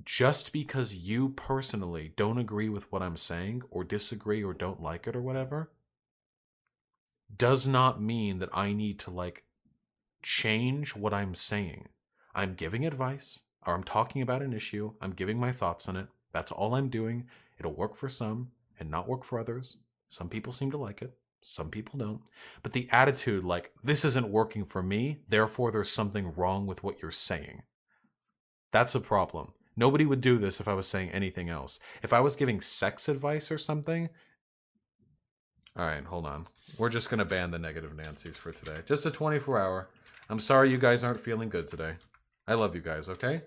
just because you personally don't agree with what I'm saying or disagree or don't like it or whatever does not mean that I need to like change what I'm saying. I'm giving advice or I'm talking about an issue. I'm giving my thoughts on it. That's all I'm doing. It'll work for some and not work for others. Some people seem to like it. Some people don't. But the attitude like, this isn't working for me, therefore there's something wrong with what you're saying. That's a problem. Nobody would do this if I was saying anything else. If I was giving sex advice or something... Alright, hold on. We're just going to ban the negative Nancy's for today. Just a 24-hour. I'm sorry you guys aren't feeling good today. I love you guys, okay?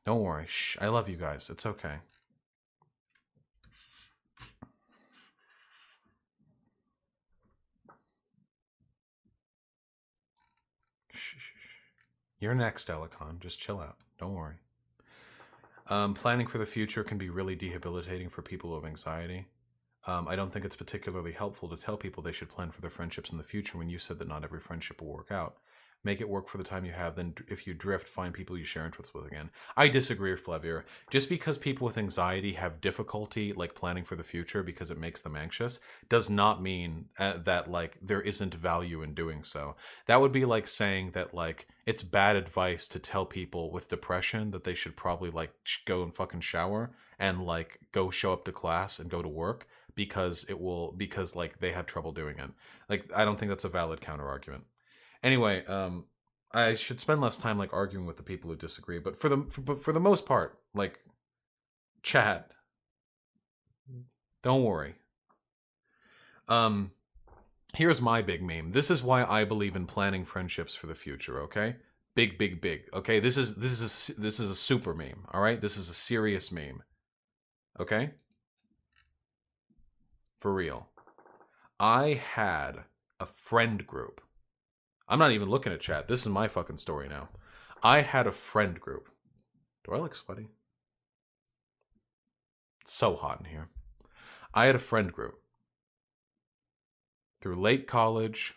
Don't worry. Shh. I love you guys. It's okay. Shh. You're next, Elikon. Just chill out. Don't worry. Planning for the future can be really debilitating for people who have anxiety. I don't think it's particularly helpful to tell people they should plan for their friendships in the future when you said that not every friendship will work out. Make it work for the time you have, then if you drift, find people you share interests with again. I disagree with Flavier. Just because people with anxiety have difficulty like planning for the future because it makes them anxious does not mean that like there isn't value in doing so. That would be like saying that like it's bad advice to tell people with depression that they should probably like go and fucking shower and like go show up to class and go to work because like they have trouble doing it. Like I don't think that's a valid counter argument. Anyway, I should spend less time like arguing with the people who disagree, but for the most part, like chat, don't worry. Here's my big meme. This is why I believe in planning friendships for the future, okay? Big, big, big. Okay, this is a super meme, all right? This is a serious meme. Okay? For real. I had a friend group. I'm not even looking at chat. This is my fucking story now. I had a friend group. Do I look sweaty? It's so hot in here. I had a friend group. Through late college,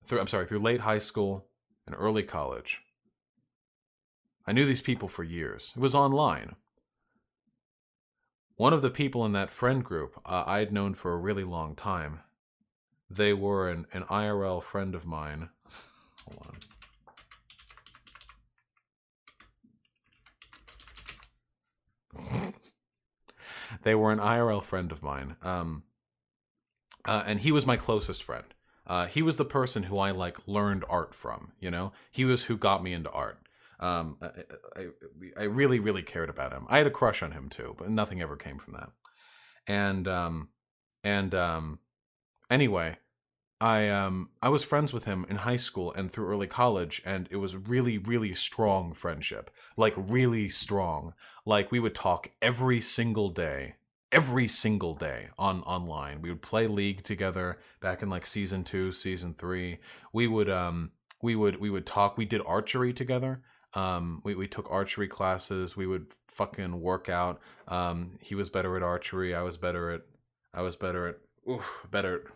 through late high school and early college. I knew these people for years. It was online. One of the people in that friend group I had known for a really long time. They were an IRL friend of mine. Hold on. They were an IRL friend of mine. And he was my closest friend. He was the person who I like learned art from, you know? He was who got me into art. I really, really cared about him. I had a crush on him too, but nothing ever came from that. Anyway, I was friends with him in high school and through early college, and it was really, really strong friendship. Like really strong. Like we would talk every single day online. We would play League together back in like season 2, season 3. We would talk. We did archery together. We took archery classes. We would fucking work out. He was better at archery. I was better at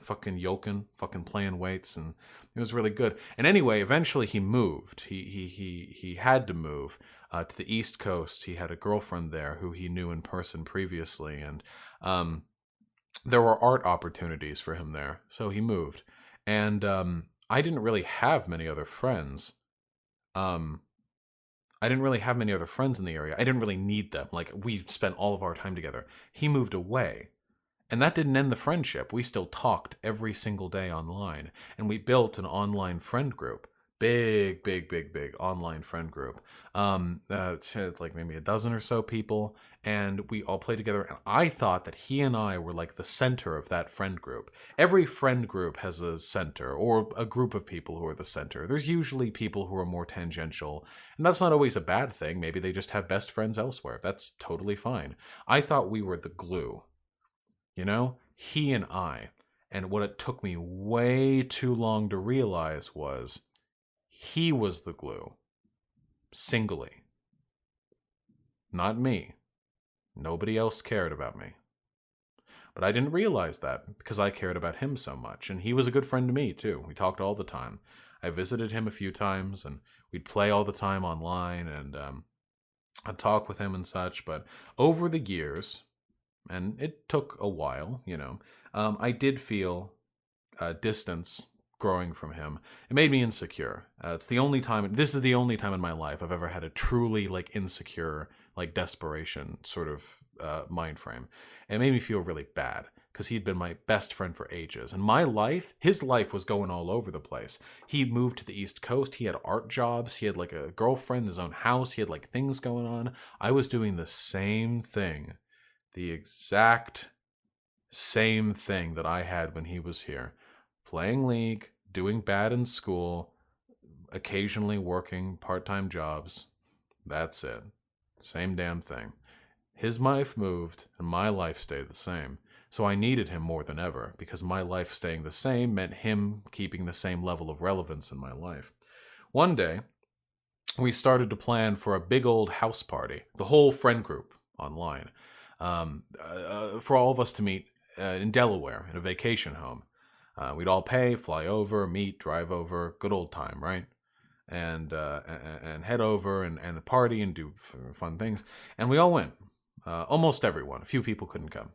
fucking yoking, fucking playing weights, and it was really good. And anyway, eventually he moved. He had to move to the East Coast. He had a girlfriend there who he knew in person previously, and there were art opportunities for him there, so he moved. And I didn't really have many other friends. Um, I didn't really have many other friends in the area. I didn't really need them. Like, we spent all of our time together. He moved away. And that didn't end the friendship. We still talked every single day online. And we built an online friend group. Big, big, big, big online friend group. Like maybe a dozen or so people. And we all played together. And I thought that he and I were like the center of that friend group. Every friend group has a center or a group of people who are the center. There's usually people who are more tangential. And that's not always a bad thing. Maybe they just have best friends elsewhere. That's totally fine. I thought we were the glue. You know, he and I. And what it took me way too long to realize was he was the glue. Singly. Not me. Nobody else cared about me. But I didn't realize that because I cared about him so much. And he was a good friend to me, too. We talked all the time. I visited him a few times, and we'd play all the time online, and I'd talk with him and such. But over the years, and it took a while, I did feel distance growing from him. It made me insecure. This is the only time in my life I've ever had a truly like insecure, like desperation sort of mind frame. It made me feel really bad because he'd been my best friend for ages. And his life was going all over the place. He moved to the East Coast. He had art jobs. He had like a girlfriend, his own house. He had like things going on. I was doing the same thing. The exact same thing that I had when he was here. Playing League, doing bad in school, occasionally working part-time jobs. That's it. Same damn thing. His life moved, and my life stayed the same. So I needed him more than ever, because my life staying the same meant him keeping the same level of relevance in my life. One day, we started to plan for a big old house party, the whole friend group online, for all of us to meet in Delaware in a vacation home. We'd all pay, fly over, meet, drive over, good old time, right? And head over and party and do fun things. And we all went. Almost everyone. A few people couldn't come.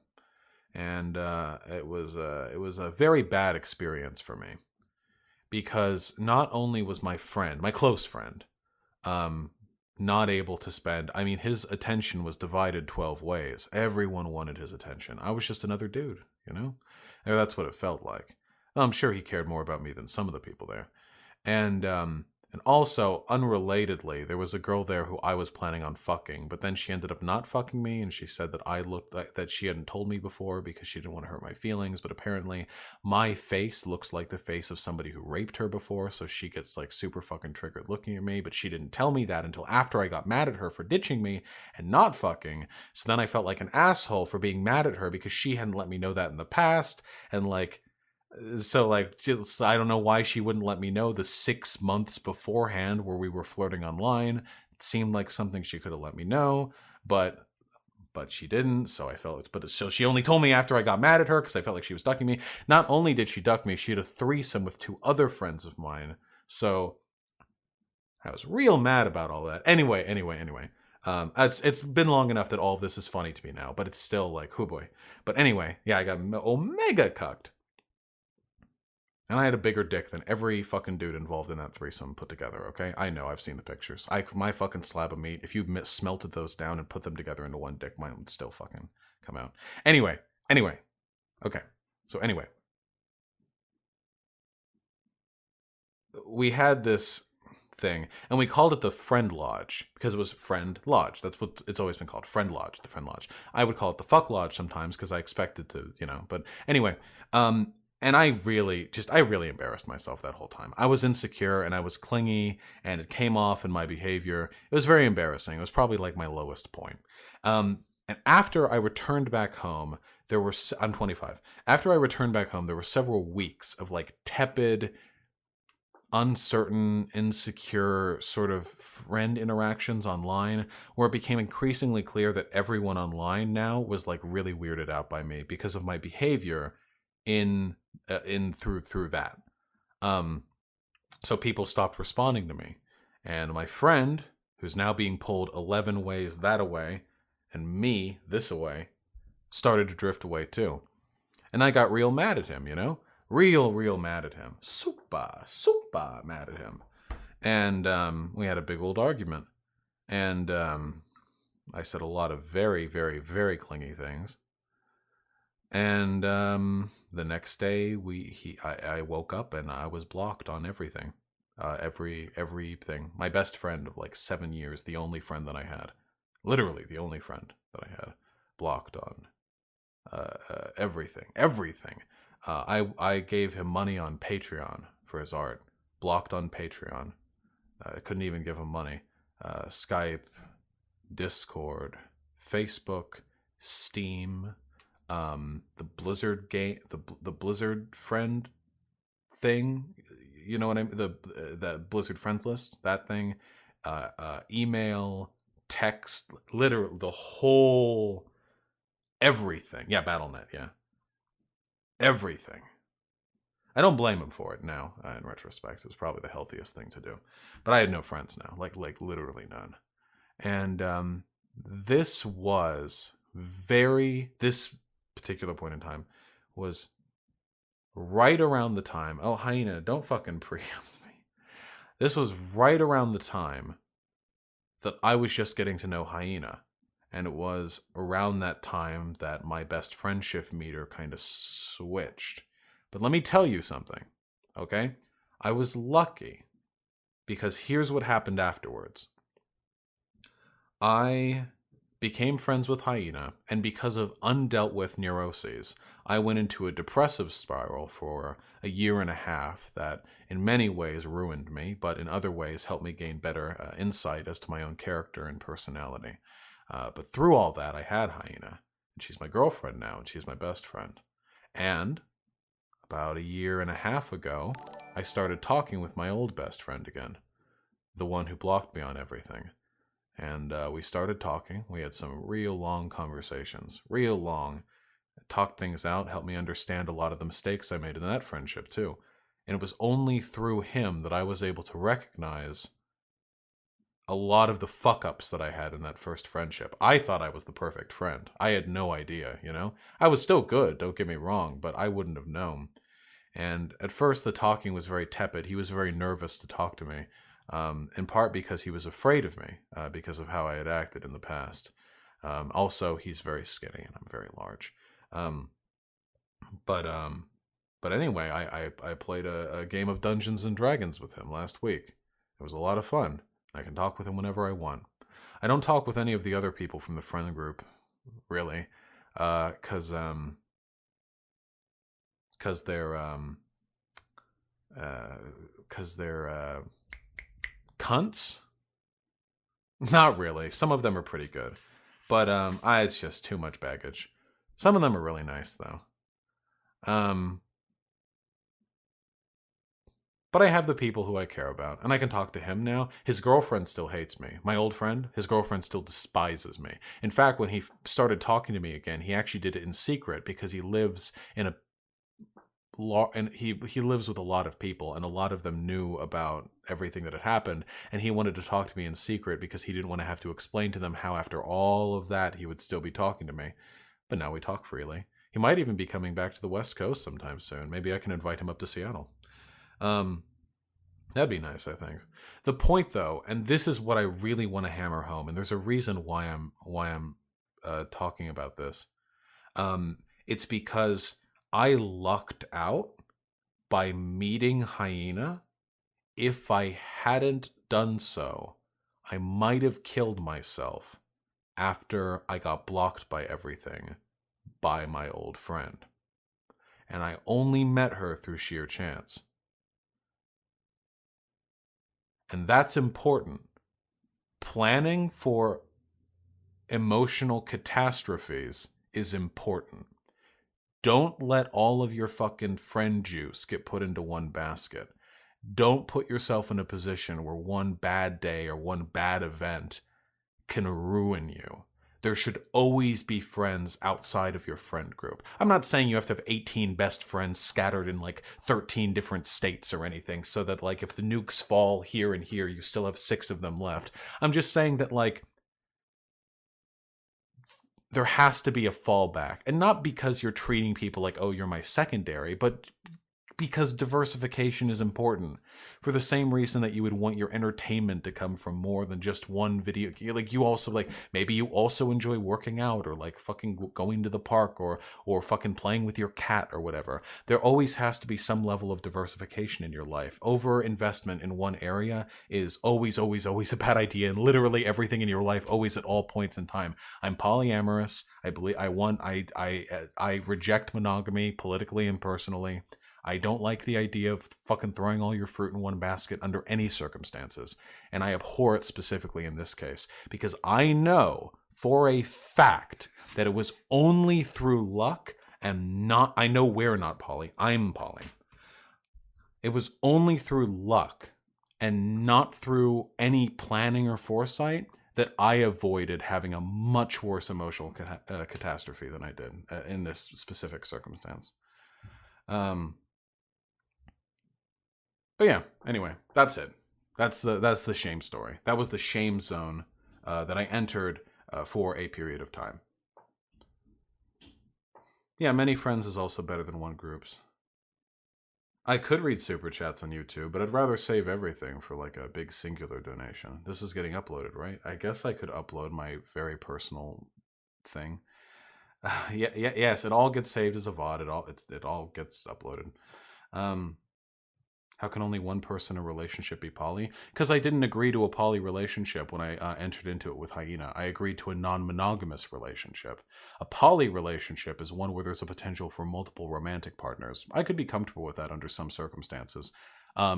And it was a very bad experience for me. Because not only was my friend, my close friend, not able to spend, his attention was divided 12 ways. Everyone wanted his attention. I was just another dude, And that's what it felt like. I'm sure he cared more about me than some of the people there. And also, unrelatedly, there was a girl there who I was planning on fucking, but then she ended up not fucking me, and she said that I looked like that she hadn't told me before because she didn't want to hurt my feelings, but apparently my face looks like the face of somebody who raped her before, so she gets like super fucking triggered looking at me, but she didn't tell me that until after I got mad at her for ditching me and not fucking, so then I felt like an asshole for being mad at her because she hadn't let me know that in the past, and so, I don't know why she wouldn't let me know the 6 months beforehand where we were flirting online. It seemed like something she could have let me know, but she didn't, so so she only told me after I got mad at her because I felt like she was ducking me. Not only did she duck me, she had a threesome with 2 other friends of mine, so I was real mad about all that. Anyway. It's been long enough that all of this is funny to me now, but it's still like, oh boy. But anyway, yeah, I got omega cucked. And I had a bigger dick than every fucking dude involved in that threesome put together, okay? I know, I've seen the pictures. My fucking slab of meat, if you smelted those down and put them together into one dick, mine would still fucking come out. Anyway. Okay. So anyway. We had this thing, and we called it the Friend Lodge, because it was Friend Lodge. That's what it's always been called, Friend Lodge, the Friend Lodge. I would call it the Fuck Lodge sometimes, because I expected to, but anyway, and I really embarrassed myself that whole time. I was insecure and I was clingy and it came off in my behavior. It was very embarrassing. It was probably like my lowest point. And after I returned back home, I'm 25. After I returned back home, there were several weeks of like tepid, uncertain, insecure sort of friend interactions online where it became increasingly clear that everyone online now was like really weirded out by me because of my behavior through that. So people stopped responding to me, and my friend, who's now being pulled 11 ways that away, and me this away, started to drift away too. And I got real mad at him, you know? Real mad at him. Super mad at him. And we had a big old argument. And I said a lot of very clingy things. And the next day, I woke up and I was blocked on everything. Everything. My best friend of like 7 years, the only friend that I had, literally the only friend that I had, blocked on everything. I gave him money on Patreon for his art. Blocked on Patreon. I couldn't even give him money. Skype, Discord, Facebook, Steam, the Blizzard game, the Blizzard friend thing. You know what I mean? The Blizzard friends list, that thing. Email, text, literally the whole everything. Yeah, BattleNet. Yeah, everything. I don't blame him for it now. In retrospect, it was probably the healthiest thing to do. But I had no friends now, like literally none. And this particular point in time was right around the time. Oh, Hyena, don't fucking preempt me. This was right around the time that I was just getting to know Hyena. And it was around that time that my best friendship meter kind of switched. But let me tell you something, okay? I was lucky because here's what happened afterwards. I became friends with Hyena, and because of undealt with neuroses, I went into a depressive spiral for a year and a half that in many ways ruined me, but in other ways helped me gain better insight as to my own character and personality. But through all that, I had Hyena, and she's my girlfriend now, and she's my best friend. And about a year and a half ago, I started talking with my old best friend again, the one who blocked me on everything. And we started talking. We had some real long conversations, real long. Talked things out, helped me understand a lot of the mistakes I made in that friendship too. And it was only through him that I was able to recognize a lot of the fuck-ups that I had in that first friendship. I thought I was the perfect friend. I had no idea, you know? I was still good, don't get me wrong, but I wouldn't have known. And at first the talking was very tepid. He was very nervous to talk to me. In part because he was afraid of me, because of how I had acted in the past. Also, he's very skinny and I'm very large. But anyway, I played a game of Dungeons and Dragons with him last week. It was a lot of fun. I can talk with him whenever I want. I don't talk with any of the other people from the friend group, really, because they're cunts. Not really. Some of them are pretty good, but it's just too much baggage. Some of them are really nice though. But I have the people who I care about, and I can talk to him now. His girlfriend still hates me. My old friend, his girlfriend still despises me. In fact, when he started talking to me again, he actually did it in secret because he lives in a and he lives with a lot of people, and a lot of them knew about everything that had happened, and he wanted to talk to me in secret because he didn't want to have to explain to them how after all of that he would still be talking to me. But now we talk freely. He might even be coming back to the West Coast sometime soon. Maybe I can invite him up to Seattle. That'd be nice, I think. The point, though, and this is what I really want to hammer home, and there's a reason why I'm talking about this. It's because I lucked out by meeting Hyena. If I hadn't done so, I might have killed myself after I got blocked by everything by my old friend. And I only met her through sheer chance. And that's important. Planning for emotional catastrophes is important. Don't let all of your fucking friend juice get put into one basket. Don't put yourself in a position where one bad day or one bad event can ruin you. There should always be friends outside of your friend group. I'm not saying you have to have 18 best friends scattered in like 13 different states or anything so that like if the nukes fall here and here, you still have 6 of them left. I'm just saying that like there has to be a fallback. And not because you're treating people like, oh, you're my secondary, but because diversification is important for the same reason that you would want your entertainment to come from more than just one video. Like you also like, maybe you also enjoy working out or like fucking going to the park or fucking playing with your cat or whatever. There always has to be some level of diversification in your life. Over investment in one area is always a bad idea, and literally everything in your life always at all points in time. I'm polyamorous. I reject monogamy politically and personally. I don't like the idea of fucking throwing all your fruit in one basket under any circumstances. And I abhor it specifically in this case because I know for a fact that it was only through luck and not, I know we're not poly, I'm poly. It was only through luck and not through any planning or foresight that I avoided having a much worse emotional catastrophe than I did in this specific circumstance. But yeah, anyway, that's it. That's the shame story. That was the shame zone that I entered for a period of time. Yeah, many friends is also better than one groups. I could read super chats on YouTube, but I'd rather save everything for like a big singular donation. This is getting uploaded, right? I guess I could upload my very personal thing. Yes, it all gets saved as a VOD. It all gets uploaded. How can only one person in a relationship be poly? Because I didn't agree to a poly relationship when I entered into it with Hyena. I agreed to a non-monogamous relationship. A poly relationship is one where there's a potential for multiple romantic partners. I could be comfortable with that under some circumstances.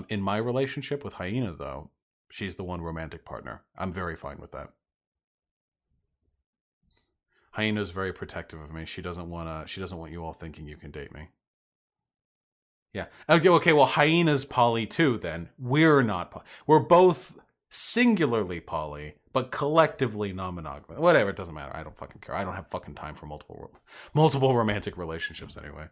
In my relationship with Hyena, though, she's the one romantic partner. I'm very fine with that. Hyena's very protective of me. She doesn't want you all thinking you can date me. Yeah. Okay, well, Hyena's poly too, then. We're not poly. We're both singularly poly, but collectively non-monogamous. Whatever, it doesn't matter. I don't fucking care. I don't have fucking time for multiple romantic relationships anyway.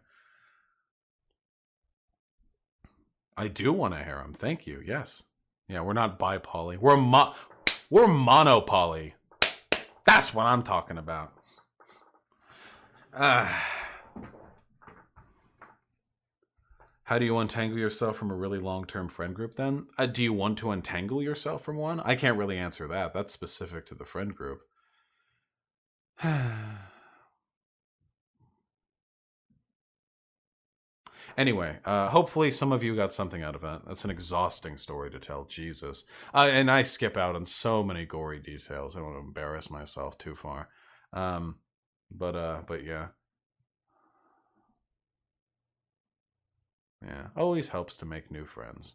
I do want a harem. Thank you. Yes. Yeah, we're not bi-poly. We're monopoly. That's what I'm talking about. How do you untangle yourself from a really long-term friend group then? Do you want to untangle yourself from one? I can't really answer that. That's specific to the friend group. Anyway, hopefully some of you got something out of it. That's an exhausting story to tell. Jesus. And I skip out on so many gory details. I don't want to embarrass myself too far. But yeah. Yeah, always helps to make new friends.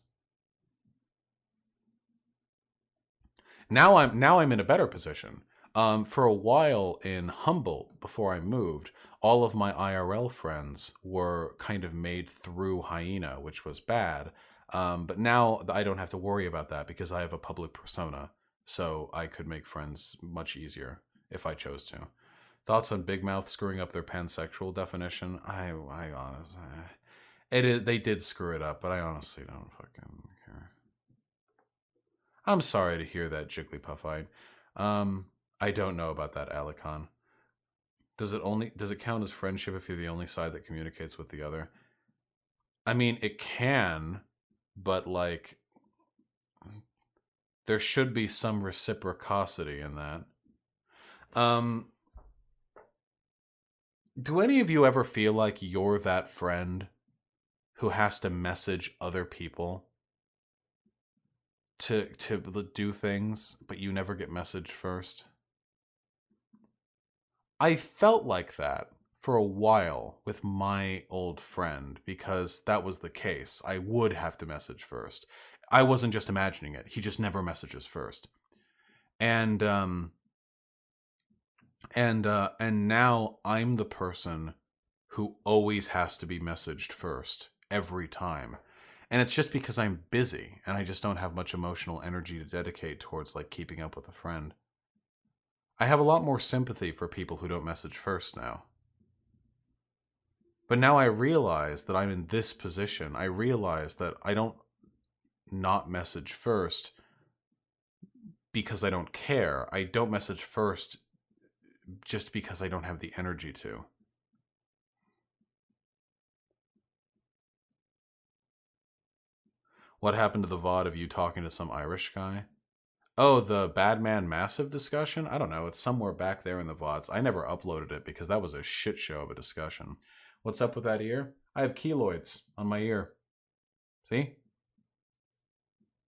Now I'm in a better position. For a while in Humboldt, before I moved, all of my IRL friends were kind of made through Hyena, which was bad. But now I don't have to worry about that because I have a public persona, so I could make friends much easier if I chose to. Thoughts on Big Mouth screwing up their pansexual definition? I honestly... They did screw it up, but I honestly don't fucking care. I'm sorry to hear that, Jigglypuff-eyed. I don't know about that, Alicon. Does it count as friendship if you're the only side that communicates with the other? I mean, it can, but like there should be some reciprocity in that. Do any of you ever feel like you're that friend who has to message other people to do things, but you never get messaged first? I felt like that for a while with my old friend because that was the case. I would have to message first. I wasn't just imagining it. He just never messages first. And now I'm the person who always has to be messaged first every time. And it's just because I'm busy and I just don't have much emotional energy to dedicate towards like keeping up with a friend. I have a lot more sympathy for people who don't message first now. But now I realize that I'm in this position. I realize that I don't not message first because I don't care. I don't message first just because I don't have the energy to. What happened to the VOD of you talking to some Irish guy? Oh, the Badman Massive discussion? I don't know. It's somewhere back there in the VODs. I never uploaded it because that was a shit show of a discussion. What's up with that ear? I have keloids on my ear. See?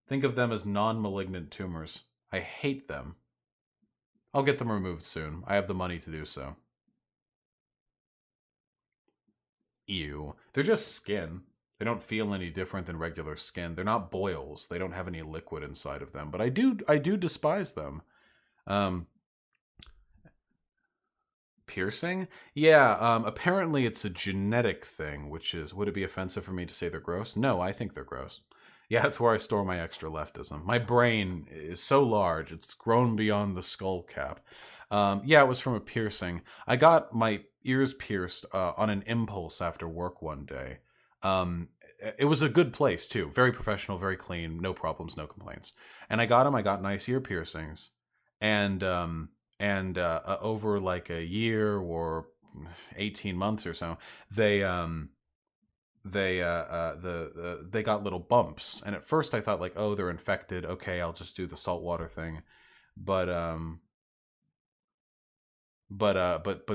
Think of them as non-malignant tumors. I hate them. I'll get them removed soon. I have the money to do so. Ew. They're just skin. They don't feel any different than regular skin. They're not boils. They don't have any liquid inside of them. But I do despise them. Piercing? Yeah, apparently it's a genetic thing, which is, would it be offensive for me to say they're gross? No, I think they're gross. Yeah, that's where I store my extra leftism. My brain is so large, it's grown beyond the skull cap. Yeah, it was from a piercing. I got my ears pierced on an impulse after work one day. It was a good place, too. Very professional, very clean, no problems, no complaints. And I got nice ear piercings. And over like a year or 18 months or so, they got little bumps. And at first I thought like, oh, they're infected. Okay, I'll just do the saltwater thing. But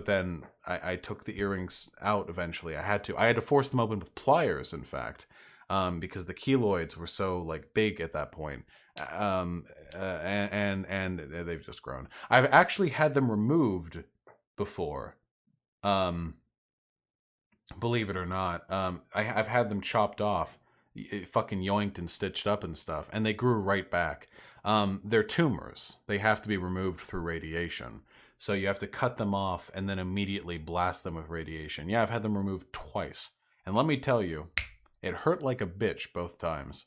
then I took the earrings out eventually. I had to force them open with pliers, in fact, because the keloids were so like big at that point. And they've just grown. I've actually had them removed before. Believe it or not, I've had them chopped off, fucking yoinked and stitched up and stuff, and they grew right back. They're tumors. They have to be removed through radiation. So you have to cut them off and then immediately blast them with radiation. Yeah, I've had them removed twice. And let me tell you, it hurt like a bitch both times.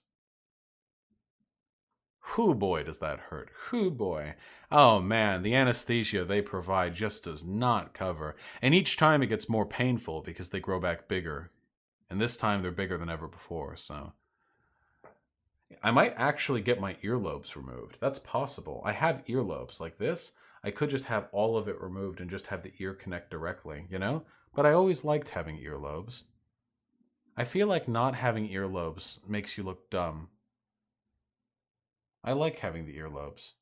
Whoo boy, does that hurt. Whoo boy. Oh man, the anesthesia they provide just does not cover. And each time it gets more painful because they grow back bigger. And this time they're bigger than ever before, so. I might actually get my earlobes removed. That's possible. I have earlobes like this. I could just have all of it removed and just have the ear connect directly, you know? But I always liked having earlobes. I feel like not having earlobes makes you look dumb. I like having the earlobes.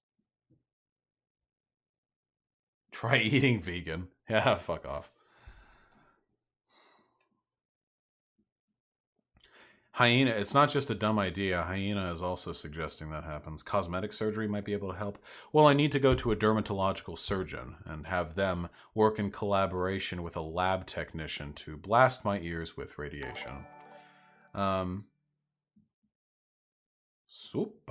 Try eating vegan. Yeah, fuck off. Hyena, it's not just a dumb idea. Hyena is also suggesting that happens. Cosmetic surgery might be able to help. Well, I need to go to a dermatological surgeon and have them work in collaboration with a lab technician to blast my ears with radiation. Super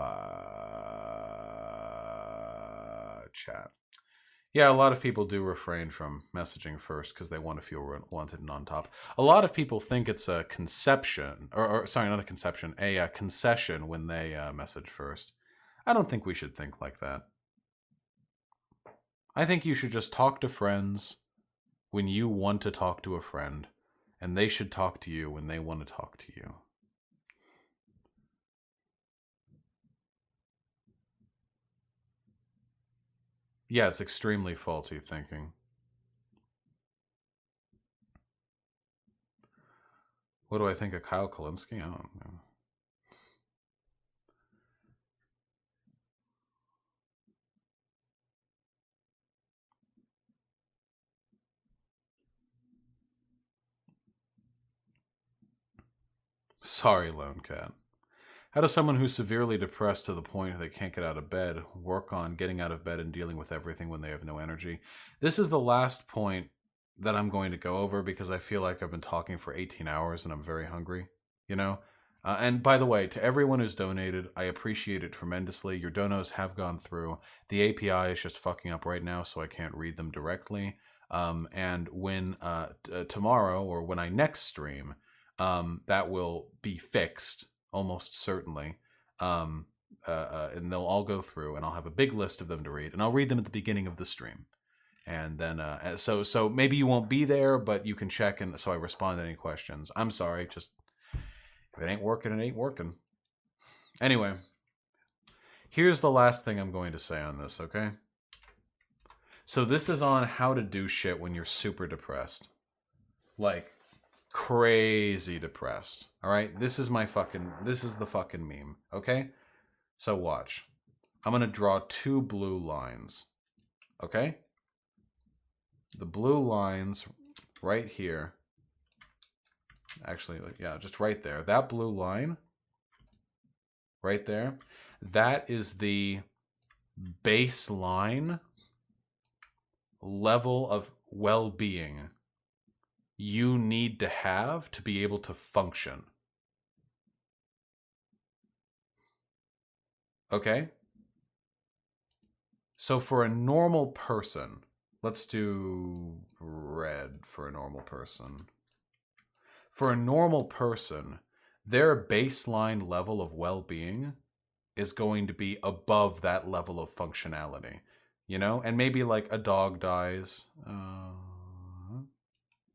chat. Yeah, a lot of people do refrain from messaging first because they want to feel wanted and on top. A lot of people think it's a conception, or sorry, not a conception, a concession when they message first. I don't think we should think like that. I think you should just talk to friends when you want to talk to a friend, and they should talk to you when they want to talk to you. Yeah, it's extremely faulty thinking. What do I think of Kyle Kalinske? I don't know. Sorry, Lone Cat. How does someone who's severely depressed to the point they can't get out of bed work on getting out of bed and dealing with everything when they have no energy? This is the last point that I'm going to go over because I feel like I've been talking for 18 hours and I'm very hungry, you know? And by the way, to everyone who's donated, I appreciate it tremendously. Your donos have gone through. The API is just fucking up right now, so I can't read them directly. And when tomorrow or when I next stream, that will be fixed almost certainly. And they'll all go through, and I'll have a big list of them to read, and I'll read them at the beginning of the stream. And then, so maybe you won't be there, but you can check, and so I respond to any questions. I'm sorry, just if it ain't working, it ain't working. Anyway, here's the last thing I'm going to say on this, okay? So this is on how to do shit when you're super depressed. Like, crazy depressed. All right? This is the fucking meme. Okay? So watch. I'm going to draw 2 blue lines. Okay? The blue lines right here. Actually, yeah, just right there. That blue line right there, that is the baseline level of well-being you need to have to be able to function. Okay? So for a normal person, let's do red for a normal person. For a normal person, their baseline level of well-being is going to be above that level of functionality, you know? And maybe like a dog dies.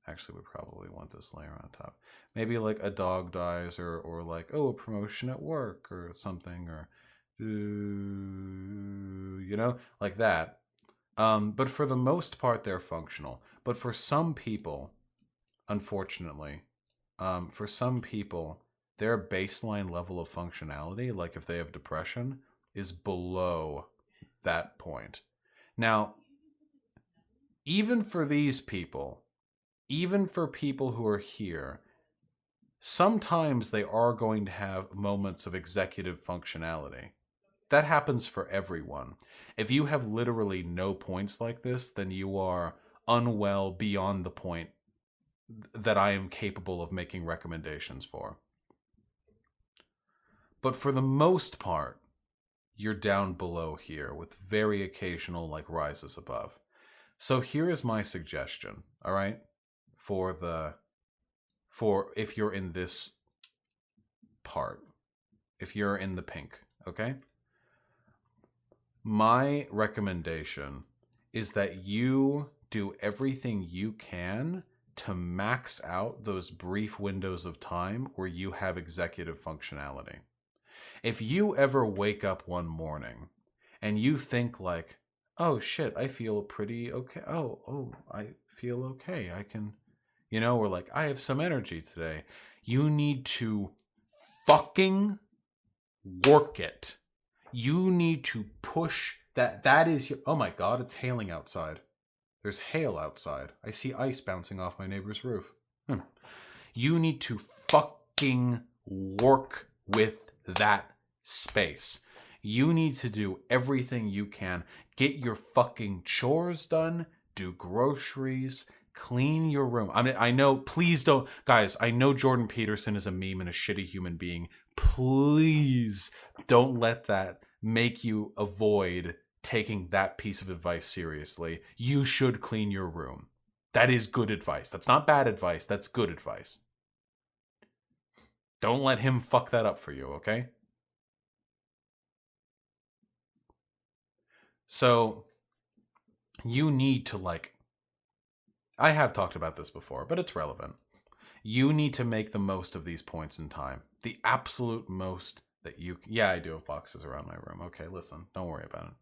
Actually, we probably want this layer on top. Maybe like a dog dies, or like, oh, a promotion at work or something, or, you know, like that. But for the most part, they're functional. But for some people, unfortunately, for some people, their baseline level of functionality, like if they have depression, is below that point. Now, even for these people, even for people who are here, sometimes they are going to have moments of executive functionality. That happens for everyone. If you have literally no points like this, then you are unwell beyond the point that I am capable of making recommendations for. But for the most part, you're down below here with very occasional like rises above. So here is my suggestion, all right? For if you're in this part, if you're in the pink, okay? My recommendation is that you do everything you can to max out those brief windows of time where you have executive functionality. If you ever wake up one morning and you think like, oh shit, I feel pretty okay. Oh, I feel okay. I can, you know, or like, I have some energy today. You need to fucking work it. You need to push that. That is your, oh my God, it's hailing outside. There's hail outside. I see ice bouncing off my neighbor's roof. You need to fucking work with that space. You need to do everything you can. Get your fucking chores done. Do groceries. Clean your room. I mean, I know, please don't. Guys, I know Jordan Peterson is a meme and a shitty human being. Please don't let that make you avoid taking that piece of advice seriously. You should clean your room. That is good advice. That's not bad advice. That's good advice. Don't let him fuck that up for you, okay? So, you need to, like, I have talked about this before, but it's relevant. You need to make the most of these points in time. The absolute most that you... Yeah, I do have boxes around my room. Okay, listen, don't worry about it.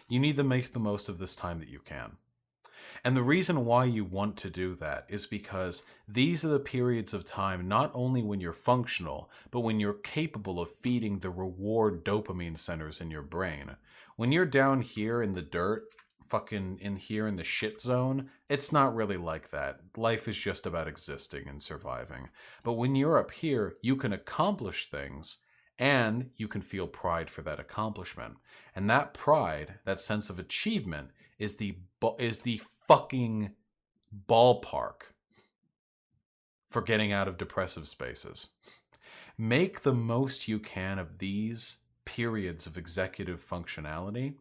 You need to make the most of this time that you can. And the reason why you want to do that is because these are the periods of time not only when you're functional, but when you're capable of feeding the reward dopamine centers in your brain. When you're down here in the dirt, fucking in here in the shit zone, it's not really like that. Life is just about existing and surviving. But when you're up here, you can accomplish things and you can feel pride for that accomplishment. And that pride, that sense of achievement, is the fucking ballpark for getting out of depressive spaces. Make the most you can of these periods of executive functionality,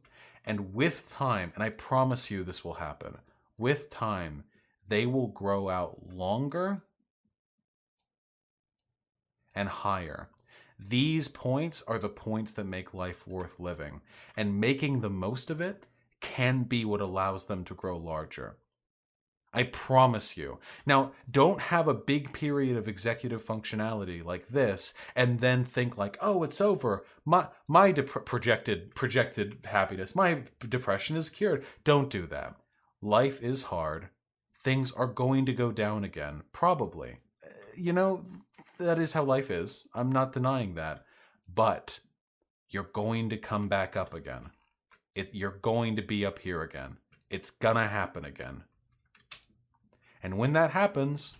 and with time, and I promise you this will happen, with time, they will grow out longer and higher. These points are the points that make life worth living, and making the most of it can be what allows them to grow larger. I promise you. Now, don't have a big period of executive functionality like this and then think like, oh, it's over. My projected happiness, my depression is cured. Don't do that. Life is hard. Things are going to go down again, probably. You know, that is how life is. I'm not denying that. But you're going to come back up again. You're going to be up here again. It's gonna happen again. And when that happens,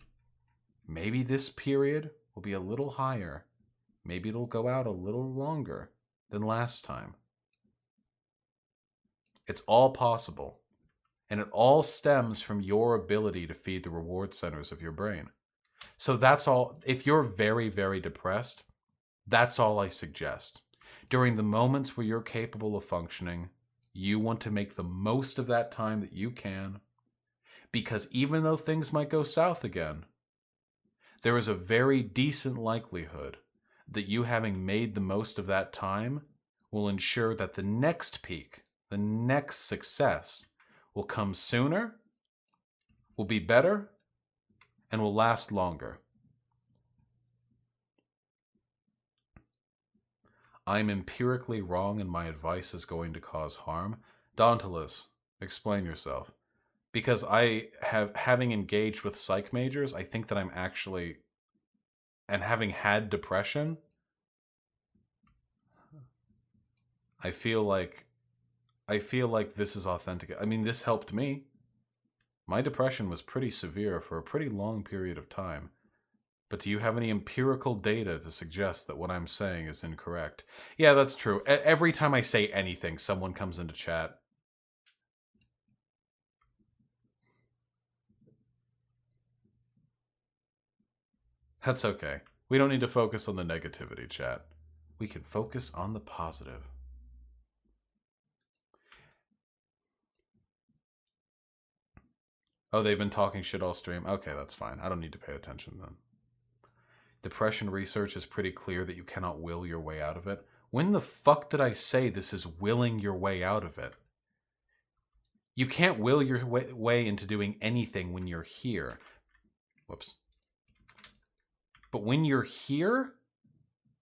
maybe this period will be a little higher. Maybe it'll go out a little longer than last time. It's all possible. And it all stems from your ability to feed the reward centers of your brain. So that's all. If you're very, very depressed, that's all I suggest. During the moments where you're capable of functioning, you want to make the most of that time that you can. Because even though things might go south again, there is a very decent likelihood that you having made the most of that time will ensure that the next peak, the next success, will come sooner, will be better, and will last longer. I'm empirically wrong and my advice is going to cause harm. Dauntless, explain yourself. Because having engaged with psych majors, I think that I'm actually, and having had depression, I feel like this is authentic. I mean, this helped me. My depression was pretty severe for a pretty long period of time. But do you have any empirical data to suggest that what I'm saying is incorrect? Yeah, that's true. Every time I say anything, someone comes into chat. That's okay. We don't need to focus on the negativity, chat. We can focus on the positive. Oh, they've been talking shit all stream? Okay, that's fine. I don't need to pay attention then. Depression research is pretty clear that you cannot will your way out of it. When the fuck did I say this is willing your way out of it? You can't will your way into doing anything when you're here. Whoops. But when you're here,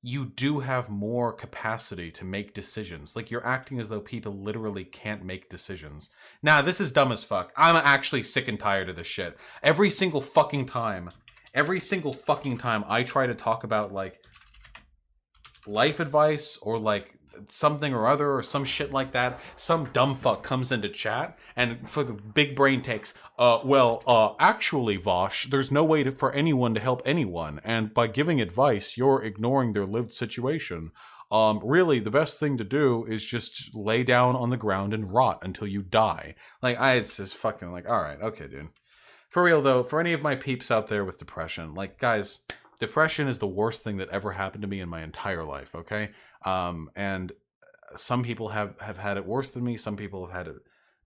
you do have more capacity to make decisions. Like, you're acting as though people literally can't make decisions. Nah, this is dumb as fuck. I'm actually sick and tired of this shit. Every single fucking time I try to talk about, like, life advice or, like, something or other or some shit like that, some dumb fuck comes into chat and for the big brain takes, actually, Vosh, there's no way for anyone to help anyone, and by giving advice, you're ignoring their lived situation. Really, the best thing to do is just lay down on the ground and rot until you die. Like, it's just fucking like, all right, okay, dude. For real, though, for any of my peeps out there with depression, like, guys, depression is the worst thing that ever happened to me in my entire life, okay? And some people have had it worse than me. Some people have had it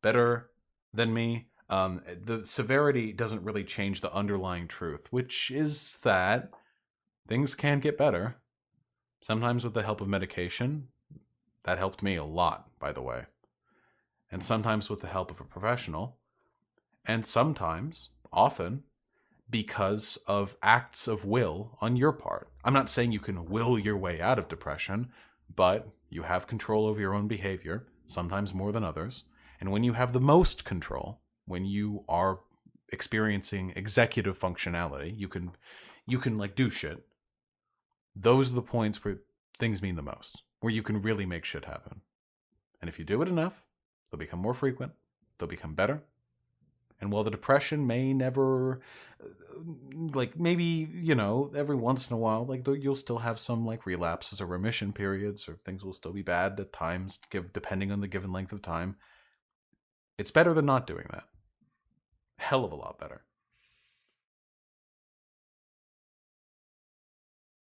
better than me. The severity doesn't really change the underlying truth, which is that things can get better. Sometimes with the help of medication. That helped me a lot, by the way. And sometimes with the help of a professional. And sometimes, often, because of acts of will on your part. I'm not saying you can will your way out of depression, but you have control over your own behavior, sometimes more than others. And when you have the most control, when you are experiencing executive functionality, you can like do shit. Those are the points where things mean the most, where you can really make shit happen. And if you do it enough, they'll become more frequent, they'll become better. And while the depression may never, like, maybe, you know, every once in a while, like, you'll still have some, like, relapses or remission periods, or things will still be bad at times, depending on the given length of time. It's better than not doing that. Hell of a lot better.